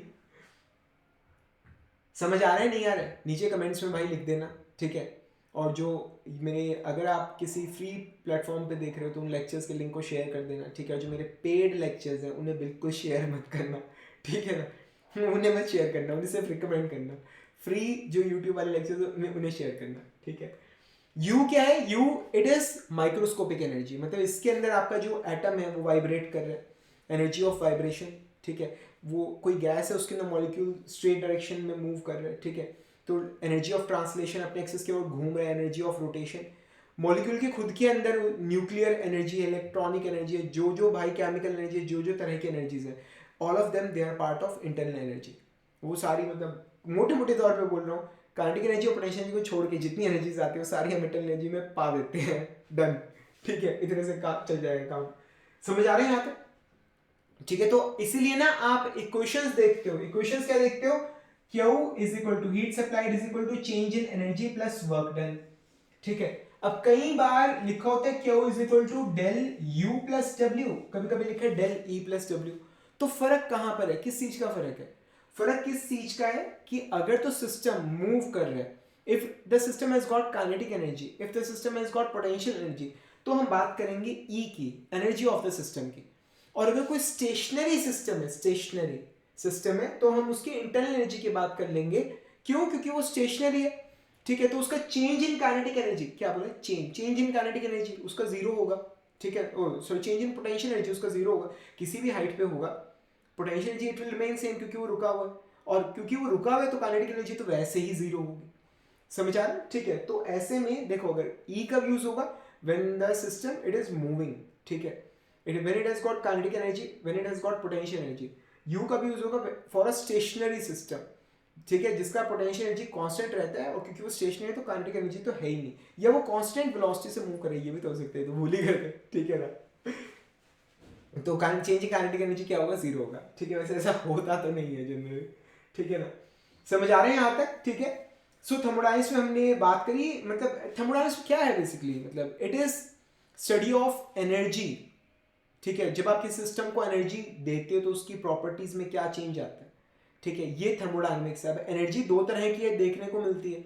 समझ आ रहा है नहीं आ रहा है, नीचे कमेंट्स में भाई लिख देना, ठीक है। और जो मेरे, अगर आप किसी फ्री प्लेटफॉर्म पे देख रहे हो तो उन लेक्चर्स के लिंक को शेयर कर देना, ठीक है। जो मेरे पेड लेक्चर्स हैं उन्हें बिल्कुल शेयर मत करना, ठीक है ना, उन्हें मत शेयर करना, उन्हें सिर्फ रिकमेंड करना। फ्री जो यूट्यूब वाले लेक्चर्स हैं उन्हें शेयर करना, ठीक है। यू क्या है, you it is microscopic energy, मतलब इसके अंदर आपका जो एटम है वो वाइब्रेट कर रहा है, एनर्जी ऑफ वाइब्रेशन, ठीक है। वो कोई गैस है उसके अंदर मॉलिक्यूल स्ट्रेट डायरेक्शन में मूव कर रहे हैं, ठीक है। तो एनर्जी ऑफ ट्रांसलेशन अपने एक्सिस के ओर घूम रहा है, एनर्जी ऑफ रोटेशन। मॉलिक्यूल के खुद के अंदर न्यूक्लियर एनर्जी है, इलेक्ट्रॉनिक एनर्जी है, जो जो भाई केमिकल एनर्जी है, जो जो तरह की एनर्जीज है, all of them they are part of internal energy. वो सारी, मतलब मोटे मोटे तौर पे बोल रहा हूँ, काइनेटिक एनर्जी और पोटेंशियल एनर्जी को छोड़ के जितनी एनर्जीज आती है वो सारी हम इंटरनल एनर्जी में पा देते हैं, डन, ठीक है। इतने से काम चल जाएगा काम। समझ आ रहे हैं यहाँ पे, ठीक है। तो इसीलिए ना आप इक्वेशंस देखते हो, इक्वेशंस क्या देखते हो, Q is equal to heat supplied is equal to change in energy plus work done, ठीक है। अब कई बार लिखा होता है Q is equal to del U plus W, कभी कभी लिखा है डेल E प्लस W। तो फर्क कहां पर है, किस चीज का फर्क है, फर्क किस चीज का है कि अगर तो सिस्टम मूव कर रहा है, if the system has got kinetic energy, if the system has got potential energy, तो हम बात करेंगे E की, एनर्जी ऑफ द सिस्टम की। और अगर कोई स्टेशनरी सिस्टम है, स्टेशनरी सिस्टम है, तो हम उसकी इंटरनल एनर्जी की बात कर लेंगे, क्यों, क्योंकि वो स्टेशनरी है, ठीक है। तो उसका चेंज इन काइनेटिक एनर्जी, क्या बोले, चेंज इन काइनेटिक एनर्जी उसका जीरो होगा, ठीक है। Sorry, change in potential energy उसका जीरो होगा, किसी भी हाइट पे होगा। Potential energy it will remain same क्योंकि वो रुका हुआ है, और क्योंकि वो रुका हुआ है तो काइनेटिक एनर्जी तो वैसे ही जीरो होगी। समझ आ रहा है, ठीक है। तो ऐसे में देखो, अगर E का यूज होगा when the system it is moving, ठीक है, when it has got kinetic energy, when it has got potential energy। U का भी यूज होगा फॉर अ स्टेशनरी सिस्टम, ठीक है, जिसका पोटेंशियल एनर्जी कांस्टेंट रहता है, और क्योंकि वो स्टेशनरी है तो काइनेटिक एनर्जी तो है ही नहीं, या वो कांस्टेंट वेलोसिटी से मूव करे, ये भी तो हो सकता है, तो भूल ही गए, ठीक है ना। तो चेंज इन काइनेटिक एनर्जी क्या होगा, जीरो होगा, ठीक है। वैसे ऐसा होता तो नहीं है जनरली, ठीक है ना। समझ आ रहे हैं यहाँ तक, ठीक है। सो थर्मोडायनामिक्स में हमने बात करी, मतलब थर्मोडायनामिक्स क्या है बेसिकली, मतलब it is study of energy, ठीक है। जब आप किसी सिस्टम को एनर्जी देते हो तो उसकी प्रॉपर्टीज में क्या चेंज आता है, ठीक है, ये थर्मोडायनामिक्स है। एनर्जी दो तरह की है, देखने को मिलती है,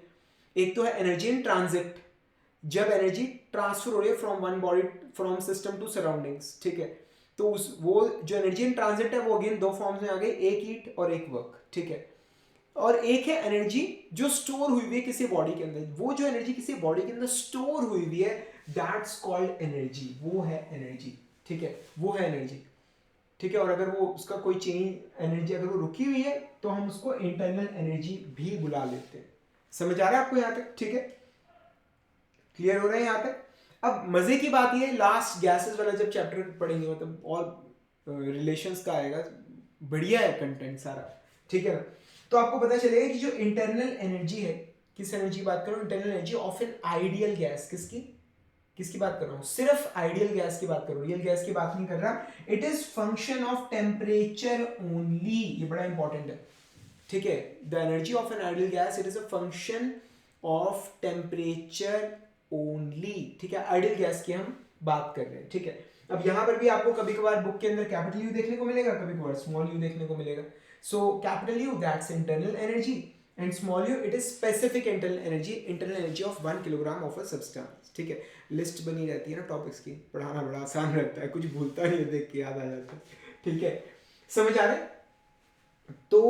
एक तो है एनर्जी इन ट्रांजिट, जब एनर्जी ट्रांसफर हो रही है from one body, from system to surroundings, ठीक है। तो उस वो जो एनर्जी इन ट्रांजिट है वो अगेन दो फॉर्म्स में आ गई, एक हीट और एक वर्क, ठीक है। और एक है एनर्जी जो स्टोर हुई हुई है किसी बॉडी के अंदर। वो जो एनर्जी किसी बॉडी के अंदर स्टोर हुई हुई है दैट्स कॉल्ड एनर्जी, वो है एनर्जी, ठीक है, वो है एनर्जी, ठीक है। और अगर वो उसका कोई चेंज एनर्जी अगर वो रुकी हुई है तो हम उसको इंटरनल एनर्जी भी बुला लेते हैं। समझ आ रहा है आपको यहाँ तक, ठीक है, क्लियर हो रहा है यहाँ तक। अब मजे की बात ये, लास्ट गैसेस वाला जब चैप्टर पढ़ेंगे मतलब और रिलेशंस का आएगा, बढ़िया है कंटेंट सारा, ठीक है ना। तो आपको पता चलेगा कि जो इंटरनल एनर्जी है, किस एनर्जी की बात करो, internal energy of an ideal gas, किसकी किसकी बात कर रहा हूँ, सिर्फ आइडियल गैस की बात करो, रियल गैस की बात नहीं कर रहा। It is function of temperature only, ये बड़ा इंपॉर्टेंट है, ठीक है। The energy of an ideal gas it is a function of temperature only, ठीक है, आइडियल गैस की हम बात कर रहे हैं, ठीक है। अब यहां पर भी आपको कभी कभार बुक के अंदर कैपिटल यू देखने को मिलेगा, कभी कभार स्मॉल यू देखने को मिलेगा। So capital you that's internal energy and small you it is specific internal energy, internal energy of 1 kilogram of a substance, ठीक है। लिस्ट बनी रहती है ना टॉपिक्स की, पढ़ाना बड़ा आसान रहता है, कुछ भूलता नहीं है, देख के याद आ जाता है, ठीक है, समझ आ रहा है। तो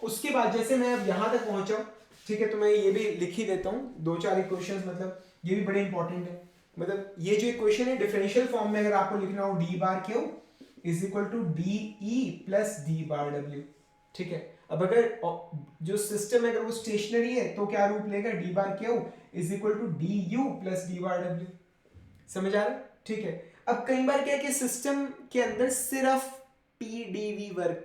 उसके बाद जैसे मैं अब यहां तक पहुंचा, ठीक है, तो मैं ये भी लिख ही देता हूँ, दो चार इक्वेशंस, मतलब ये भी बड़े इंपॉर्टेंट है। मतलब ये जो इक्वेशन है डिफरेंशियल फॉर्म में अगर आपको लिखना हो, D bar Q is equal to D E plus D bar W, ठीक है। अब अगर जो सिस्टम है अगर वो स्टेशनरी है तो क्या रूप लेगा, D bar Q is equal to D U plus D bar W, समझ आ रहा है, ठीक है। अब कई बार क्या है कि सिस्टम के अंदर सिर्फ पीडीवी वर्क,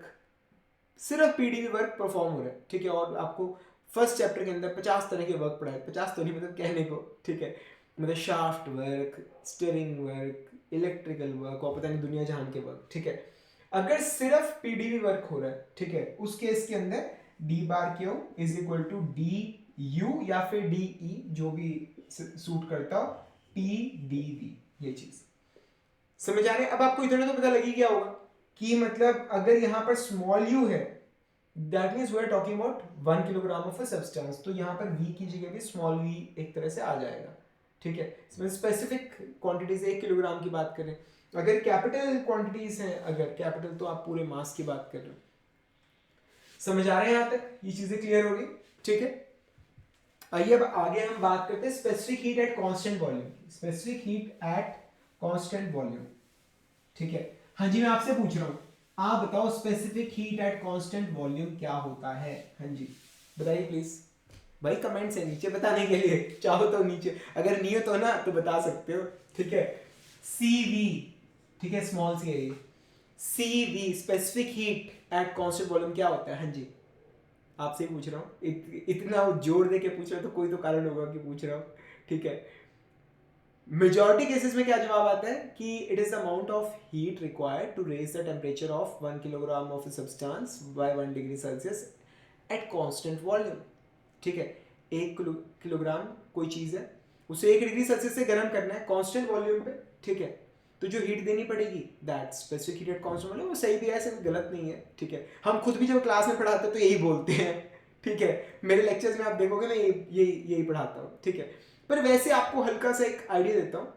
सिर्फ पीडीवी वर्क परफॉर्म हो रहा है, ठीक है। और आपको फर्स्ट चैप्टर के अंदर 50 तरह के वर्क पढ़ाए, 50 तो नहीं मतलब कहने को, ठीक है, मतलब shaft work, steering work, electrical work और पता नहीं दुनिया जहान के वर्क, ठीक है। अगर सिर्फ पीडीवी वर्क हो रहा है, ठीक है, उस केस के अंदर D bar Q is equal to D U या फिर डी ई, जो भी सूट करता हो, पी डी वी, ये चीज समझ आ रहे हैं। अब आपको इतना तो पता लगी गया होगा कि मतलब अगर यहां पर स्मॉल यू है that means we are talking about 1 kilogram of a substance, तो यहां पर v की जगह भी स्मॉल v एक तरह से आ जाएगा, ठीक है। इसमें स्पेसिफिक क्वांटिटीज 1 किलोग्राम की बात करें, अगर कैपिटल क्वांटिटीज हैं, अगर कैपिटल तो आप पूरे मास की बात कर रहे हो, समझ आ रहे हैं यहां तक, ये चीजें क्लियर होगी, ठीक है। आइए अब आगे हम बात करते हैं specific heat at constant volume, specific heat at constant volume, ठीक है। हाँ जी मैं आपसे पूछ रहा हूं, आप बताओ specific heat at constant volume क्या होता है, हाँ जी बताइए प्लीज। भाई कमेंट्स है नीचे बताने के लिए, चाहो तो नीचे, अगर नहीं हो तो ना तो बता सकते हो, ठीक है। CV, ठीक है, स्मॉल सी है ये, CV specific heat at constant volume क्या होता है, हाँ जी आपसे ही पूछ रहा हूँ, इतना जोर दे के पूछ रहा हूँ तो कोई तो कारण होगा कि पूछ रहा हूँ, ठीक है। मेजॉरिटी केसेस में क्या जवाब आता है कि it is amount of heat required to raise the temperature of 1 kilogram of substance by 1 degree Celsius at constant volume, ठीक है। 1 किलोग्राम कोई चीज है, उसे 1 डिग्री सेल्सियस से गर्म करना है कांस्टेंट वॉल्यूम पे, ठीक है। तो जो हीट देनी पड़ेगी that specific heat at constant volume, वो सही भी है, ऐसे गलत नहीं है, ठीक है। हम खुद भी जब क्लास में पढ़ाते हैं तो यही बोलते हैं, ठीक है। मेरे लेक्चर्स में आप देखोगे मैं यही पढ़ाता हूँ, ठीक है। पर वैसे आपको हल्का सा एक आइडिया देता हूँ,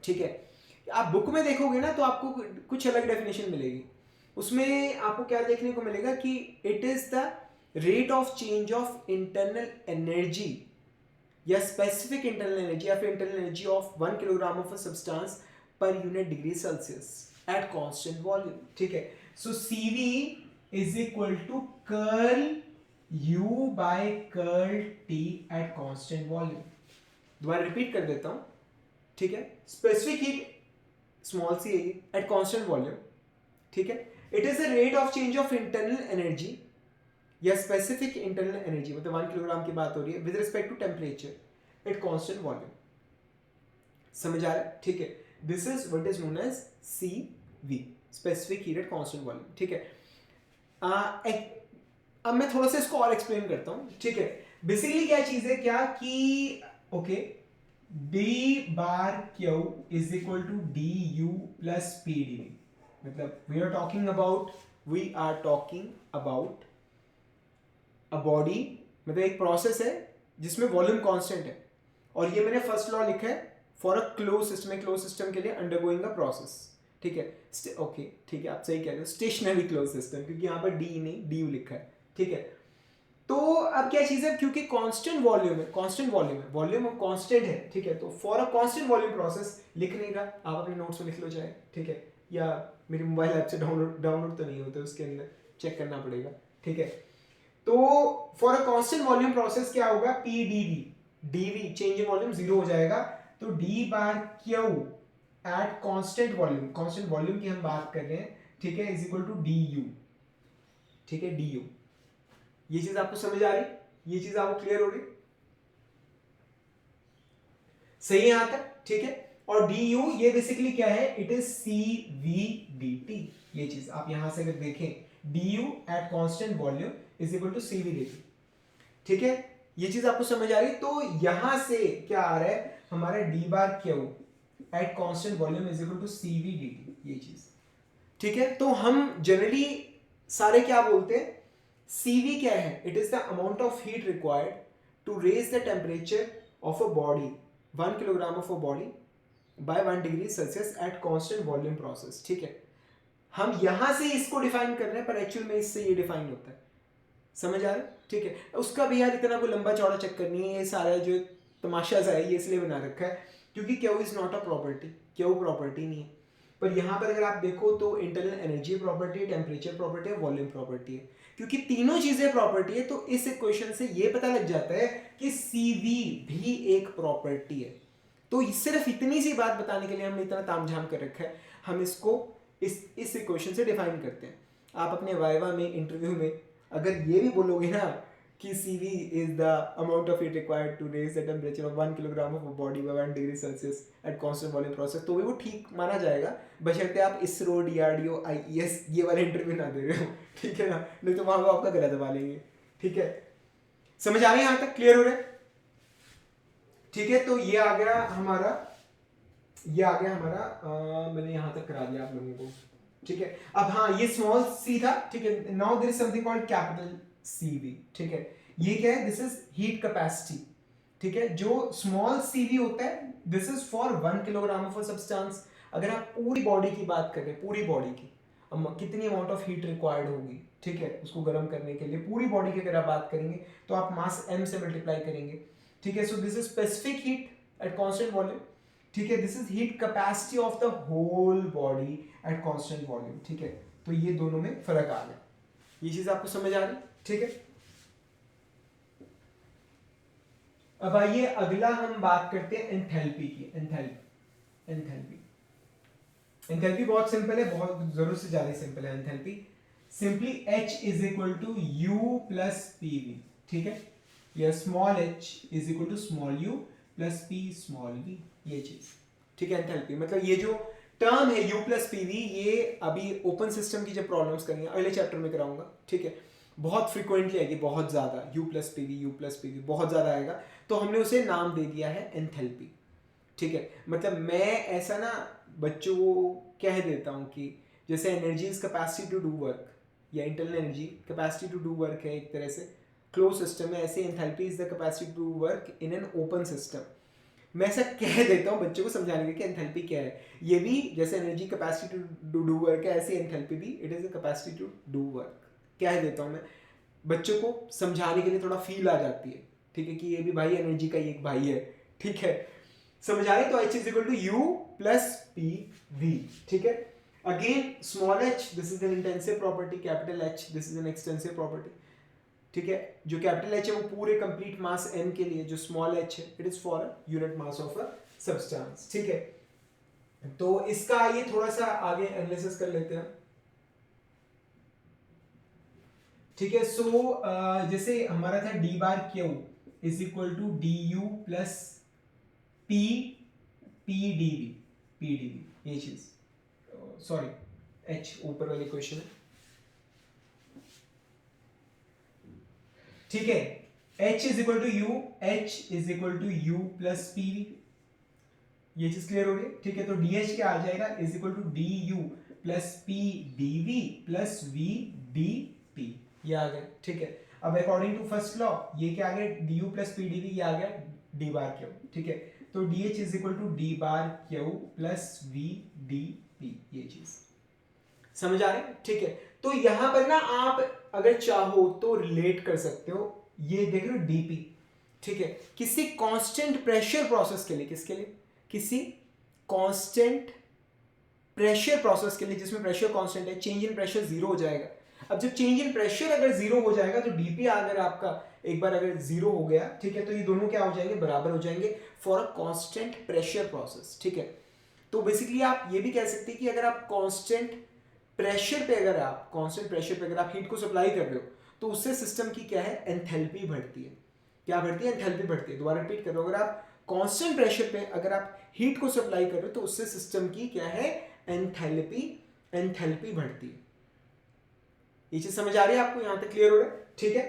ठीक है। आप बुक में देखोगे ना तो आपको कुछ अलग डेफिनेशन मिलेगी, उसमें आपको क्या देखने को मिलेगा कि it is the rate of change of internal energy या स्पेसिफिक इंटरनल एनर्जी या फिर internal energy of 1 kilogram of a substance per unit degree Celsius at constant volume, ठीक है। So CV is equal to curl U by curl T at constant volume. दोबारा repeat कर देता हूं, ठीक है। स्पेसिफिक हीट स्मॉल सी है eight constant volume, ठीक है। It is the rate of change of internal energy या स्पेसिफिक इंटरनल एनर्जी, मतलब 1 किलोग्राम की बात हो रही है with respect to temperature at constant volume, समझ आ रहा है, ठीक है। This is what is known as CV specific heat at constant volume, ठीक है। अब मैं थोड़ा सा इसको और एक्सप्लेन करता हूं, ठीक है। बेसिकली क्या चीज है, क्या कि okay D bar Q is equal to D U plus P D V, मतलब we are talking about a body, मतलब एक प्रोसेस है जिसमें वॉल्यूम कांस्टेंट है, और ये मैंने फर्स्ट लॉ लिखा है for a closed system, close system के लिए अंडरगोइंग अ प्रोसेस, ठीक है। ओके ठीक है, आप सही कह रहे हो, स्टेशनरी क्लोज सिस्टम, क्योंकि यहाँ पर डी नहीं डी यू लिखा है, ठीक है। तो अब क्या चीज़ है, क्योंकि कांस्टेंट वॉल्यूम है, वॉल्यूम कांस्टेंट है, ठीक है, तो for a constant volume process लिखने का आप अपने नोट्स में लिख लो चाहे, ठीक है, या मेरी मोबाइल ऐप से डाउनलोड तो नहीं होता, उसके अंदर चेक करना पड़ेगा, ठीक है। तो for a constant volume process क्या होगा, P D V change in volume 0 हो जाएगा, तो D bar Q at constant volume की हम बात कर रहे हैं, ठीक है, is equal to D U, ठीक है, डी यू। ये चीज आपको समझ आ रही, ये चीज आपको क्लियर हो रही, सही है यहां तक, ठीक है। और डी यू ये बेसिकली क्या है, it is C V D T, ये चीज आप यहां से अगर देखें D U at constant volume is equal to C V D T, ठीक है, ये चीज आपको समझ आ रही। तो यहां से क्या आ रहा है, हमारा D bar Q at constant volume is equal to C V D T, ये चीज, ठीक है। तो हम जनरली सारे क्या बोलते हैं, CV क्या है, it is the amount of heat required to raise the temperature of a body 1 kilogram of a body by 1 degree Celsius at constant volume process, ठीक है। हम यहां से इसको डिफाइन कर रहे हैं, पर एक्चुअल में इससे ये डिफाइन होता है, समझ आ रहा है, ठीक है। उसका भी यार इतना कोई लंबा चौड़ा चक्कर नहीं है, ये सारा जो तमाशा सा है ये इसलिए बना रखा है क्योंकि Q is not a property, Q property नहीं है। पर यहाँ पर अगर आप देखो तो इंटरनल एनर्जी प्रॉपर्टी है, टेम्परेचर प्रॉपर्टी है, वॉल्यूम प्रॉपर्टी है, क्योंकि तीनों चीजें प्रॉपर्टी है, तो इस इक्वेशन से ये पता लग जाता है कि CV भी एक प्रॉपर्टी है। तो सिर्फ इतनी सी बात बताने के लिए हमने इतना तामझाम कर रखा है, हम इसको इस इक्वेशन से डिफाइन करते हैं। आप अपने वाइवा में, इंटरव्यू में अगर ये भी बोलोगे ना कि CV is the amount of heat required to raise the temperature of 1 kilogram of a body by 1 degree Celsius at constant volume process, तो भी वो ठीक माना जाएगा, बशर्ते आप ISRO, DRDO, IES ये वाले इंटरव्यू ना दे रहे हो, ठीक है ना, नहीं तो वहां आपका गला दबा लेंगे, ठीक है। समझ आ रही है, यहां तक क्लियर हो रहा है, ठीक है। तो ये आ गया हमारा, मैंने यहां तक करा दिया आप लोगों को, ठीक है। अब हाँ, ये स्मॉल सी था, ठीक है। Now there is something called capital CV, ठीक है। ये क्या है, दिस इज हीट कैपेसिटी, ठीक है। जो स्मॉल CV होता है, this is for 1 kilogram of a substance. अगर आप पूरी बॉडी की बात करें, पूरी बॉडी की कितनी अमाउंट ऑफ हीट रिक्वायर्ड होगी, ठीक है, उसको गर्म करने के लिए, पूरी बॉडी की अगर आप बात करेंगे तो आप मास m से मल्टीप्लाई करेंगे, ठीक है। So this is specific heat at constant volume, ठीक है। This is heat capacity of the whole body at constant volume, ठीक है। तो ये दोनों में फर्क आ गया, ये चीज आपको समझ आ रही, ठीक है। अब आइए अगला हम बात करते हैं एंथैल्पी की। एंथैल्पी बहुत सिंपल है, बहुत जरूर से ज्यादा सिंपल है enthalpy. Simply H is equal to U plus PV, ठीक है, या small h is equal to small u plus p small v, ये चीज, ठीक है। एंथैल्पी मतलब ये जो टर्म है U प्लस PV, ये अभी ओपन सिस्टम की जब प्रॉब्लम्स करेंगे अगले चैप्टर में कराऊंगा, ठीक है। बहुत फ्रीक्वेंटली आएगी, बहुत ज्यादा, U प्लस PV बहुत ज्यादा आएगा, तो हमने उसे नाम दे दिया है एंथैल्पी, ठीक है। मतलब मैं ऐसा ना बच्चों को कह देता हूँ कि जैसे energy is capacity to do work, या internal energy capacity to do work है एक तरह से क्लोज सिस्टम में, ऐसे enthalpy is the capacity to do work in an open system. मैं ऐसा कह देता हूँ बच्चों को समझाने के कि एंथैल्पी क्या है। ये भी जैसे energy capacity to do work है, ऐसे एंथैल्पी भी it is a capacity to do work, कह देता हूँ मैं बच्चों को समझाने के लिए, थोड़ा फील आ जाती है, ठीक है, कि ये भी भाई एनर्जी का ही एक भाई है, ठीक है। समझ आ रही, तो H is equal to U plus PV, ठीक है। Again small h, this is an intensive property, capital H this is an extensive property, ठीक है। जो कैपिटल H है वो पूरे कंप्लीट मास m के लिए, जो स्मॉल h है it is for unit mass of a substance, ठीक है। तो इसका ये थोड़ा सा आगे एनालिसिस कर लेते हैं, ठीक है। सो जैसे हमारा था D bar Q is equal to D U plus P P D V, ये चीज, सॉरी एच ऊपर वाली क्वेश्चन है, ठीक है। H is equal to U plus P V, ये चीज क्लियर हो गई, ठीक है। तो DH क्या आ जाएगा, is equal to D U plus P D V plus V D T, ये आ गया, ठीक है। अब अकॉर्डिंग टू फर्स्ट लॉ ये क्या आ गया, D U plus P D V, ये आ गया डी बार क्यू, ठीक है। तो DH is equal to D bar Q plus V D P, ये चीज समझ आ रहे हैं? ठीक है, तो यहां पर ना आप अगर चाहो तो रिलेट कर सकते हो, ये देख रहे हो डीपी, ठीक है, किसी कांस्टेंट प्रेशर प्रोसेस के लिए, किसके लिए, किसी कांस्टेंट प्रेशर प्रोसेस के लिए जिसमें प्रेशर कांस्टेंट है, चेंज इन प्रेशर जीरो हो जाएगा। अब जब चेंज इन प्रेशर अगर जीरो हो जाएगा तो डीपी अगर आपका एक बार अगर जीरो हो गया, ठीक है, तो ये दोनों क्या हो जाएंगे, बराबर हो जाएंगे for a constant pressure process, ठीक है। तो बेसिकली आप ये भी कह सकते हैं कि अगर आप कांस्टेंट प्रेशर पे अगर आप हीट को सप्लाई कर रहे हो तो उससे सिस्टम की क्या है, एंथैल्पी बढ़ती है। क्या बढ़ती है, एंथैल्पी बढ़ती है। दोबारा रिपीट कर रहा हूं, अगर आप कांस्टेंट प्रेशर पे अगर आप हीट को सप्लाई कर रहे हो तो उससे सिस्टम की क्या है, एंथैल्पी बढ़ती है। ये चीज समझ आ रही है आपको, यहां तक क्लियर हो रहा है? ठीक है,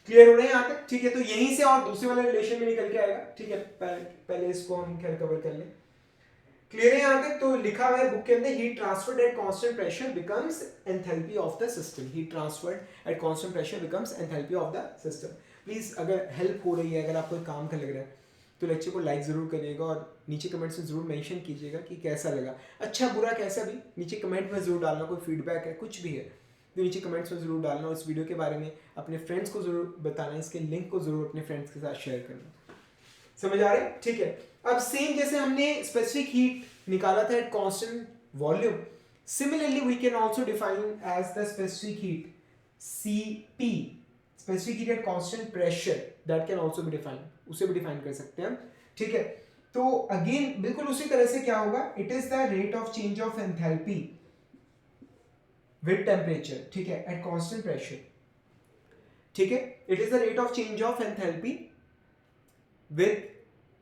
क्लियर हो रहे हैं यहां तक? ठीक है, तो यहीं से और दूसरे वाले रिलेशन में निकल के आएगा, ठीक है। पहले इसको हम खैर कवर कर लें। क्लियर है यहां तक? तो लिखा हुआ है बुक के अंदर, heat transferred eight constant pressure becomes enthalpy of the system. Heat transferred eight constant pressure becomes enthalpy of the system. Please अगर हेल्प हो रही है, अगर आपको काम का लग रहा है तो लेक्चर को लाइक जरूर करिएगा और नीचे कमेंट्स में जरूर मेंशन कीजिएगा कि कैसा लगा, अच्छा बुरा कैसा भी, नीचे कमेंट में जरूर डालना। कोई फीडबैक है, कुछ भी है तो नीचे कमेंट्स में जरूर डालना। इस वीडियो के बारे में अपने फ्रेंड्स को जरूर बताना, इसके लिंक को जरूर अपने फ्रेंड्स के साथ शेयर करना। समझ आ रहे हैं? ठीक है, अब सेम जैसे हमने स्पेसिफिक हीट निकाला था at constant volume, similarly we can also define as the specific heat Cp, specific heat at constant pressure, that can also be define, उसे भी डिफाइन कर सकते हैं हम, ठीक है। तो अगेन बिल्कुल उसी तरह से क्या होगा, it is the rate of change of enthalpy with temperature, ठीक है, एट कांस्टेंट प्रेशर, ठीक है, it is the rate of change of enthalpy with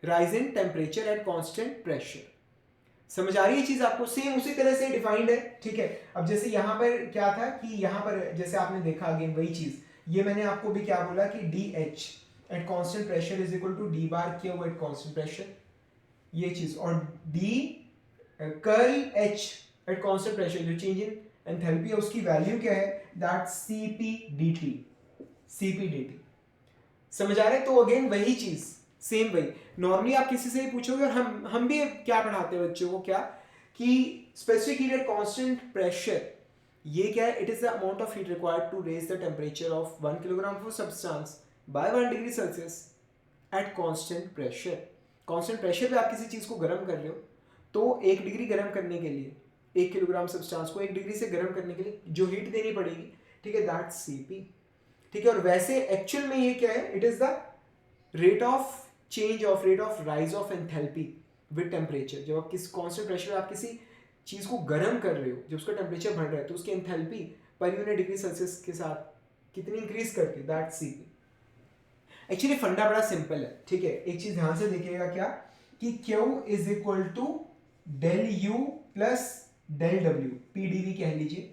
rise in temperature at constant pressure. समझ आ रही है चीज आपको? सेम उसी तरह से डिफाइंड है, ठीक है। अब जैसे यहां पर क्या था कि यहां पर जैसे आपने देखा अगेन वही चीज, ये मैंने आपको भी क्या बोला कि DH at constant pressure is equal to D bar Q at constant pressure, ये चीज, और D curl H at constant pressure जो चेंज इन एंथैल्पी है उसकी वैल्यू क्या है, दैट Cp dt। समझ आ रहे हैं? तो अगेन वही चीज, सेम वही। नॉर्मली आप किसी से ही पूछोगे, और हम भी क्या पढ़ाते हैं बच्चों को, क्या कि specific heat at constant pressure, ये क्या है, it is the amount of heat required to raise the temperature of 1 kilogram of substance by 1 degree Celsius at constant pressure. Constant pressure पे आप किसी चीज को गर्म कर रहे हो तो 1 डिग्री गर्म करने के लिए, 1 किलोग्राम सब्सटेंस को 1 डिग्री से गर्म करने के लिए जो हीट देनी पड़ेगी, ठीक है, दैट Cp, ठीक है। और वैसे एक्चुअल में ये क्या है, it is the rate of rise of enthalpy with temperature. जब आप किस कांस्टेंट प्रेशर पे आप किसी चीज को गर्म कर रहे हो, जब उसका टेम्परेचर बढ़ रहा है तो उसकी एंथैल्पी पर यूनिट डिग्री सेल्सियस के साथ कितनी इंक्रीज करती है, दैट Cp। एक्चुअली फंडा बड़ा सिंपल है, ठीक है। एक चीज ध्यान से देखिएगा, क्या कि Q is equal to del U plus del W, PdV कह लीजिए,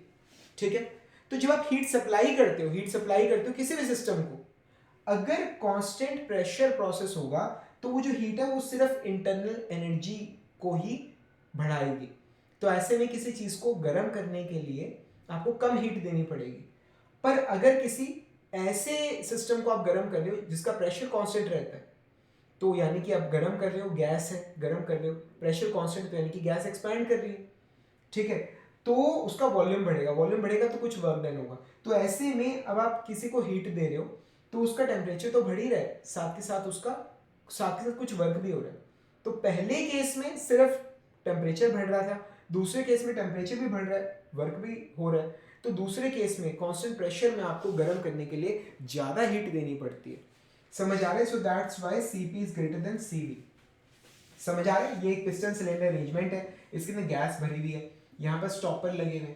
ठीक है। तो जब आप हीट सप्लाई करते हो किसी भी सिस्टम को, अगर कांस्टेंट प्रेशर प्रोसेस होगा तो वो जो हीट है वो सिर्फ इंटरनल एनर्जी को ही बढ़ाएगी। तो ऐसे में किसी चीज को गर्म करने के लिए आपको कम हीट देनी पड़ेगी। पर अगर किसी ऐसे सिस्टम को आप गर्म कर रहे हो जिसका प्रेशर कांस्टेंट रहता है, तो यानी कि आप गर्म कर रहे हो, गैस है, गर्म कर रहे हो, प्रेशर कांस्टेंट, तो यानी कि गैस एक्सपैंड कर रही है, ठीक है, तो उसका वॉल्यूम बढ़ेगा तो कुछ वर्क डन होगा। तो ऐसे में अब आप किसी को हीट दे रहे हो तो उसका टेम्परेचर तो बढ़ ही रहा है, साथ के साथ कुछ वर्क भी हो रहा है। तो पहले केस में सिर्फ टेम्परेचर बढ़ रहा था, दूसरे केस में टेम्परेचर भी बढ़ रहा है, वर्क भी हो रहा है। तो दूसरे केस में कांस्टेंट प्रेशर में आपको गर्म करने के लिए ज्यादा हीट देनी पड़ती है। समझ आ रहे? So that's why Cp is greater than Cv। समझ आ रहा है? ये एक पिस्टन सिलेंडर अरेंजमेंट है, इसके अंदर गैस भरी हुई है, यहाँ पर स्टॉपर लगे हुए,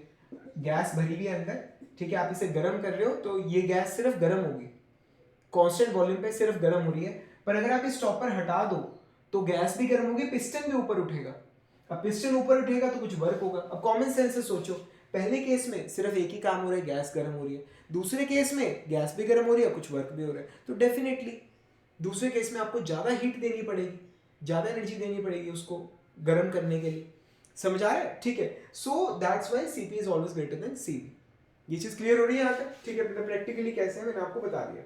गैस भरी हुई है अंदर, ठीक है। आप इसे गर्म कर रहे हो तो ये गैस सिर्फ गर्म होगी, कांस्टेंट वॉल्यूम पे सिर्फ गर्म हो रही है। पर अगर आप इस स्टॉपर हटा दो तो गैस भी गर्म होगी, पिस्टन भी ऊपर उठेगा। अब पिस्टन ऊपर उठेगा तो कुछ वर्क होगा। अब कॉमन सेंस से सोचो, पहले केस में सिर्फ एक ही काम हो रहा है, गैस गर्म हो रही है, दूसरे केस में गैस भी गर्म हो रही है, कुछ वर्क भी हो रहा है, तो डेफिनेटली दूसरे केस में आपको ज्यादा हीट देनी पड़ेगी, ज्यादा एनर्जी देनी पड़ेगी उसको गर्म करने के लिए। समझ आ रहा है? ठीक है। So that's why Cp is always greater than Cv। ये चीज क्लियर हो रही है यहाँ तक? ठीक है, मतलब प्रैक्टिकली कैसे है मैंने आपको बता दिया।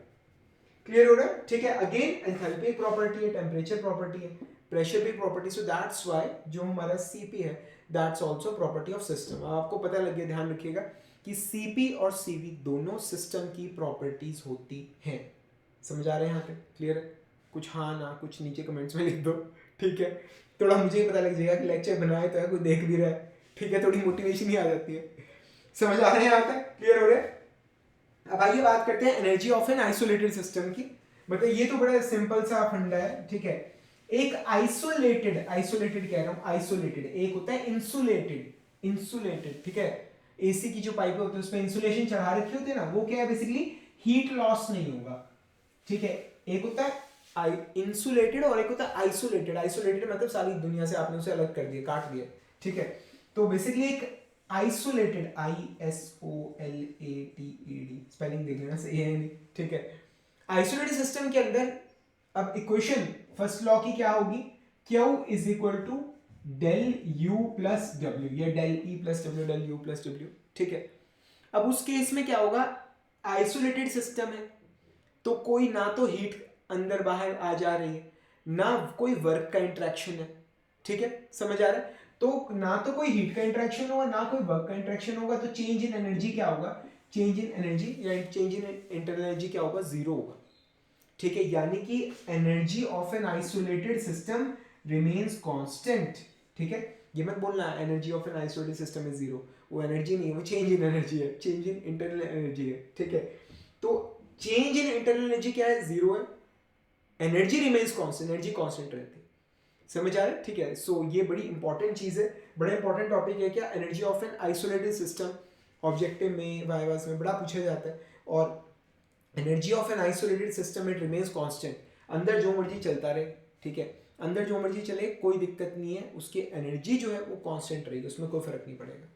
क्लियर हो रहा है? ठीक है, अगेन एंथैल्पी एक प्रॉपर्टी है, टेम्परेचर प्रॉपर्टी है, प्रेशर भी प्रॉपर्टी, सो दैट्स व्हाई जो हमारा सीपी है that's also property of system. अब आपको पता लग गया, ध्यान रखिएगा कि सीपी और सीवी दोनों सिस्टम की प्रॉपर्टीज होती हैं। समझ आ रहे हैं यहाँ तक? क्लियर है? कुछ हाँ ना कुछ नीचे कमेंट्स में लिख दो, ठीक है, थोड़ा मुझे ही पता लग जाएगा कि लेक्चर बनाए तो है, कोई देख भी रहा है, ठीक है, थोड़ी मोटिवेशन ही आ जाती है। समझ आ रहे हैं यहाँ तक? क्लियर हो रहे हैं? अब आइए बात करते हैं energy of an isolated system की। मतलब ये तो बड़ा सिंपल सा फंडा है, ठीक है। एक आइसोलेटेड, आइसोलेटेड कह रहा हूं, आइसोलेटेड, एक होता है इंसुलेटेड, इंसुलेटेड, ठीक है। एसी की जो पाइपें होती है उसमें इंसुलेशन चढ़ा रखी होती है ना, वो क्या है बेसिकली हीट लॉस नहीं होगा, ठीक है। एक होता है इंसुलेटेड और एक होता है आइसोलेटेड। आइसोलेटेड मतलब सारी दुनिया से आपने उसे अलग कर दिया, काट दिया, ठीक है। तो बेसिकली एक आइसोलेटेड, ISOLATED, स्पेलिंग देख लेना सही है नहीं, ठीक है। आइसोलेटेड सिस्टम के अंदर अब इक्वेशन फर्स्ट लॉ की क्या होगी, Q is equal to del U plus W, या del E plus W, del U plus W, ठीक है। अब उस केस में क्या होगा, आइसोलेटेड सिस्टम है तो कोई ना तो हीट अंदर बाहर आ जा रही है, ना कोई वर्क का इंटरेक्शन है, ठीक है, समझ आ रहा है। तो ना तो कोई हीट का इंटरेक्शन होगा ना कोई वर्क का इंटरेक्शन होगा, तो चेंज इन एनर्जी क्या होगा, चेंज इन एनर्जी या चेंज इन इंटरनल एनर्जी क्या होगा, जीरो होगा, ठीक है। यानी कि energy of an isolated system remains constant, ठीक है। ये मत बोलना energy of an isolated system is zero, वो एनर्जी नहीं है, वो चेंज इन एनर्जी है, चेंज इन इंटरनल एनर्जी है, ठीक है। तो चेंज इन इंटरनल एनर्जी क्या है, जीरो है, energy remains constant, energy constant रहती है, समझ आ रहा है, ठीक है। सो ये बड़ी इंपॉर्टेंट चीज है, बड़ा इंपॉर्टेंट टॉपिक है क्या, energy of an isolated system. Objective में वाइवास में बड़ा पूछा जाता है। और energy of an isolated system it remains constant, अंदर जो मर्जी चलता रहे, ठीक है, अंदर जो मर्जी चले कोई दिक्कत नहीं है, उसकी एनर्जी जो है वो कांस्टेंट रहेगी, उसमें कोई फर्क नहीं पड़ेगा।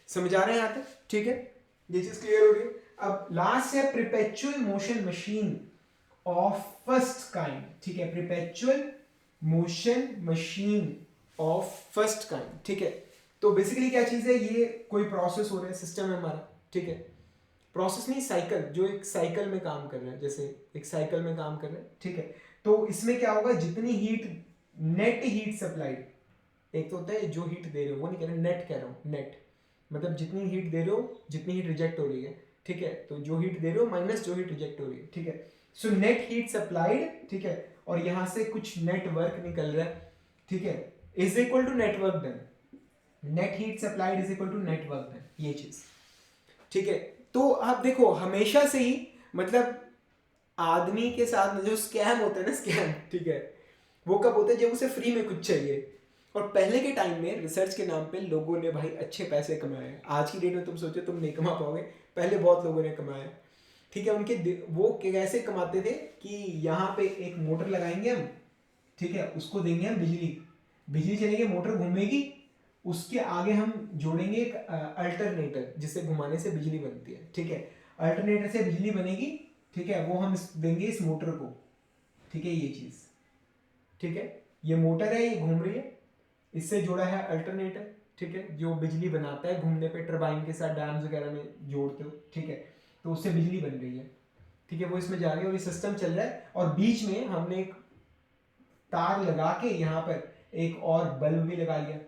समझ आ रहे हैं यहाँ तक, ठीक है, ये चीज क्लियर हो रही है। अब लास्ट है perpetual motion machine of first kind, ठीक है, perpetual motion machine of first kind, ठीक है। तो बेसिकली क्या चीज है, ये कोई प्रोसेस हो रहा है, सिस्टम है हमारा, ठीक है, प्रोसेस नहीं साइकिल, जो एक साइकिल में काम कर रहा है, जैसे एक साइकिल में काम कर रहा है, ठीक है। तो इसमें क्या होगा, जितनी हीट, नेट हीट सप्लाइड, एक तो होता है जो हीट दे रहे हो, वो नहीं कह रहा, नेट कह रहा हूँ, नेट मतलब जितनी हीट दे रहे हो, जितनी हीट रिजेक्ट हो रही है, ठीक है, तो जो हीट दे रहे हो माइनस जो हीट रिजेक्ट हो रही है, ठीक है। सो नेट हीट सप्लाइड, ठीक है, और यहां से कुछ नेटवर्क निकल रहा है, ठीक है, is equal to net work done, net heat supplied is equal to net work done, ये चीज, ठीक है। तो आप देखो हमेशा से ही मतलब आदमी के साथ जो स्कैम होता है ना, स्कैम, ठीक है, वो कब होता है, जब उसे फ्री में कुछ चाहिए। और पहले के टाइम में रिसर्च के नाम पे लोगों ने भाई अच्छे पैसे कमाए। आज की डेट में तुम सोचो तुम नहीं कमा पाओगे, पहले बहुत लोगों ने कमाया, ठीक है। उनके वो कैसे कमाते थे कि यहाँ पे एक मोटर लगाएंगे हम, ठीक है, उसको देंगे हम बिजली, बिजली चलेगी, मोटर घूमेगी, उसके आगे हम जोड़ेंगे एक अल्टरनेटर जिससे घुमाने से बिजली बनती है, ठीक है, अल्टरनेटर से बिजली बनेगी, ठीक है, वो हम देंगे इस मोटर को, ठीक है, ये चीज, ठीक है, ये मोटर है, ये घूम रही है, इससे जोड़ा है अल्टरनेटर, ठीक है, जो बिजली बनाता है घूमने पे, टरबाइन के साथ डैम्स वगैरह में जोड़ते हो, ठीक है, तो उससे बिजली बन रही है, ठीक है, वो इसमें जा रही है और ये सिस्टम चल रहा है। और बीच में हमने एक तार लगा के यहाँ पर एक और बल्ब भी लगा लिया,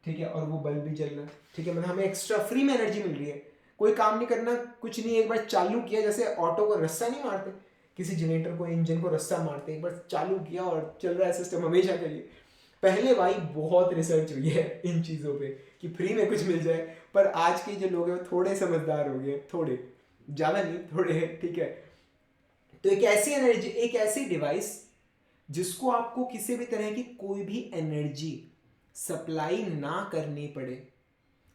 ठीक है, और वो बल्ब भी जल रहा है, ठीक है, मतलब हमें एक्स्ट्रा फ्री में एनर्जी मिल रही है, कोई काम नहीं करना, कुछ नहीं, एक बार चालू किया, जैसे ऑटो को रस्सा नहीं मारते, किसी जनरेटर को, इंजन को रस्सा मारते, एक बार चालू किया और चल रहा है सिस्टम हमेशा के लिए। पहले भाई बहुत रिसर्च हुई है इन चीज़ों पे कि फ्री में कुछ मिल जाए, पर आज के जो लोग हैं थोड़े समझदार हो गए, थोड़े, ज़्यादा नहीं, थोड़े, ठीक है। तो एक ऐसी एनर्जी, एक ऐसी डिवाइस जिसको आपको किसी भी तरह की कोई भी एनर्जी सप्लाई ना करनी पड़े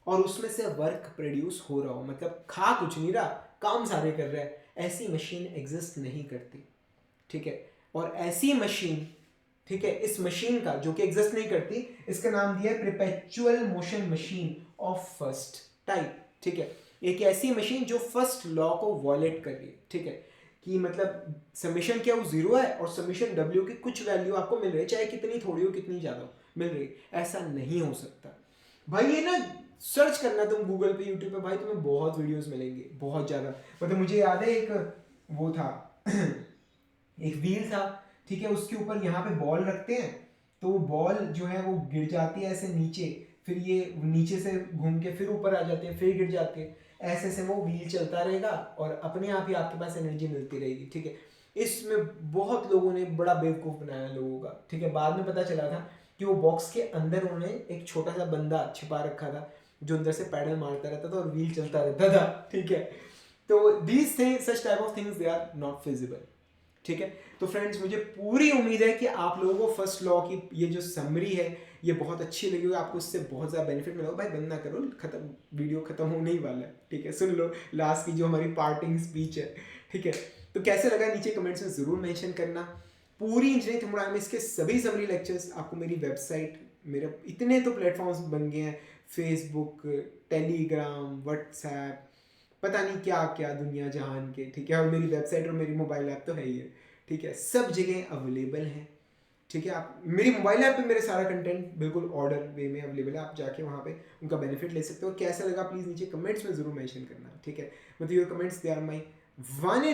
और उसमें से वर्क प्रोड्यूस हो रहा हो, मतलब खा कुछ नहीं रहा, काम सारे कर रहा है, ऐसी मशीन एग्जिस्ट नहीं करती, ठीक है। और ऐसी मशीन, ठीक है, इस मशीन का जो कि एग्जिस्ट नहीं करती, इसका नाम दिया है perpetual motion machine of first type, ठीक है। एक ऐसी मशीन जो फर्स्ट लॉ को वॉयलेट कर रही है, ठीक है, कि मतलब समीशन क्या वो जीरो है और समीशन डब्ल्यू की कुछ वैल्यू आपको मिल रही है, चाहे कितनी थोड़ी हो कितनी ज्यादा हो, मिल रही है, ऐसा नहीं हो सकता भाई। ये ना सर्च करना तुम गूगल पे, यूट्यूब पे, भाई तुम्हें बहुत वीडियोस मिलेंगे, बहुत ज़्यादा। मतलब मुझे याद है एक वो था एक व्हील था, ठीक है, उसके ऊपर यहाँ पे बॉल रखते हैं, तो वो बॉल जो है वो गिर जाती है ऐसे नीचे, फिर ये नीचे से घूम के फिर ऊपर आ जाती है, फिर गिर जाती है, ऐसे ऐसे वो व्हील चलता रहेगा और अपने आप ही आपके पास एनर्जी मिलती रहेगी, ठीक है। इसमें बहुत लोगों ने बड़ा बेवकूफ़ बनाया लोगों का, ठीक है। बाद में पता चला था कि वो बॉक्स के अंदर उन्होंने एक छोटा सा बंदा छिपा रखा था जो अंदर से पैडल मारता रहता था और व्हील चलता रहता था, ठीक है। तो these things, such type of things, they are not feasible, ठीक है। तो फ्रेंड्स, मुझे पूरी उम्मीद है कि आप लोगों को फर्स्ट लॉ की ये जो समरी है ये बहुत अच्छी लगी होगी, आपको इससे बहुत ज़्यादा बेनिफिट मिला होगा। भाई बंद ना करो, खत्म, वीडियो खत्म होने ही वाला है, ठीक है। सुन लो लास्ट की जो हमारी पार्टिंग स्पीच है, ठीक है। तो कैसे लगा नीचे कमेंट्स में ज़रूर मेंशन करना। पूरी इंजीनियरिंग थर्मोडायनामिक्स के सभी समरी लेक्चर्स आपको मेरी वेबसाइट, मेरे इतने तो प्लेटफॉर्म्स बन गए हैं, फेसबुक, टेलीग्राम, व्हाट्सएप, पता नहीं क्या क्या दुनिया जहान के, ठीक है। और मेरी वेबसाइट और मेरी मोबाइल ऐप तो है ही है, ठीक है, सब जगह अवेलेबल है, ठीक है। आप मेरी मोबाइल ऐप पे मेरे सारा कंटेंट बिल्कुल ऑर्डर वे में अवेलेबल है, आप जाके वहाँ पे उनका बेनिफिट ले सकते हो। कैसा लगा प्लीज़ नीचे कमेंट्स में ज़रूर मेंशन करना, ठीक है। मतलब your comments, they are my one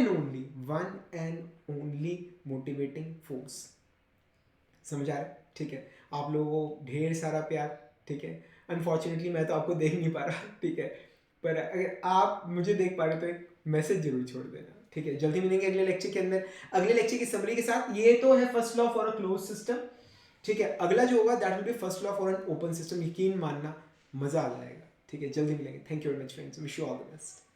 and only motivating force, समझ आ रहा है, ठीक है। आप लोगों को ढेर सारा प्यार, ठीक है। अनफॉर्चुनेटली मैं तो आपको देख नहीं पा रहा, ठीक है, पर अगर आप मुझे देख पा रहे तो एक मैसेज जरूर छोड़ देना, ठीक है। जल्दी मिलेंगे अगले लेक्चर के अंदर, अगले लेक्चर की समरी के साथ। ये तो है first law for a closed system, ठीक है। अगला जो होगा that will B first law for an open system. यकीन मानना, मजा आ जाएगा, ठीक है। जल्दी मिलेंगे। Thank you very much friends, wish you all the best.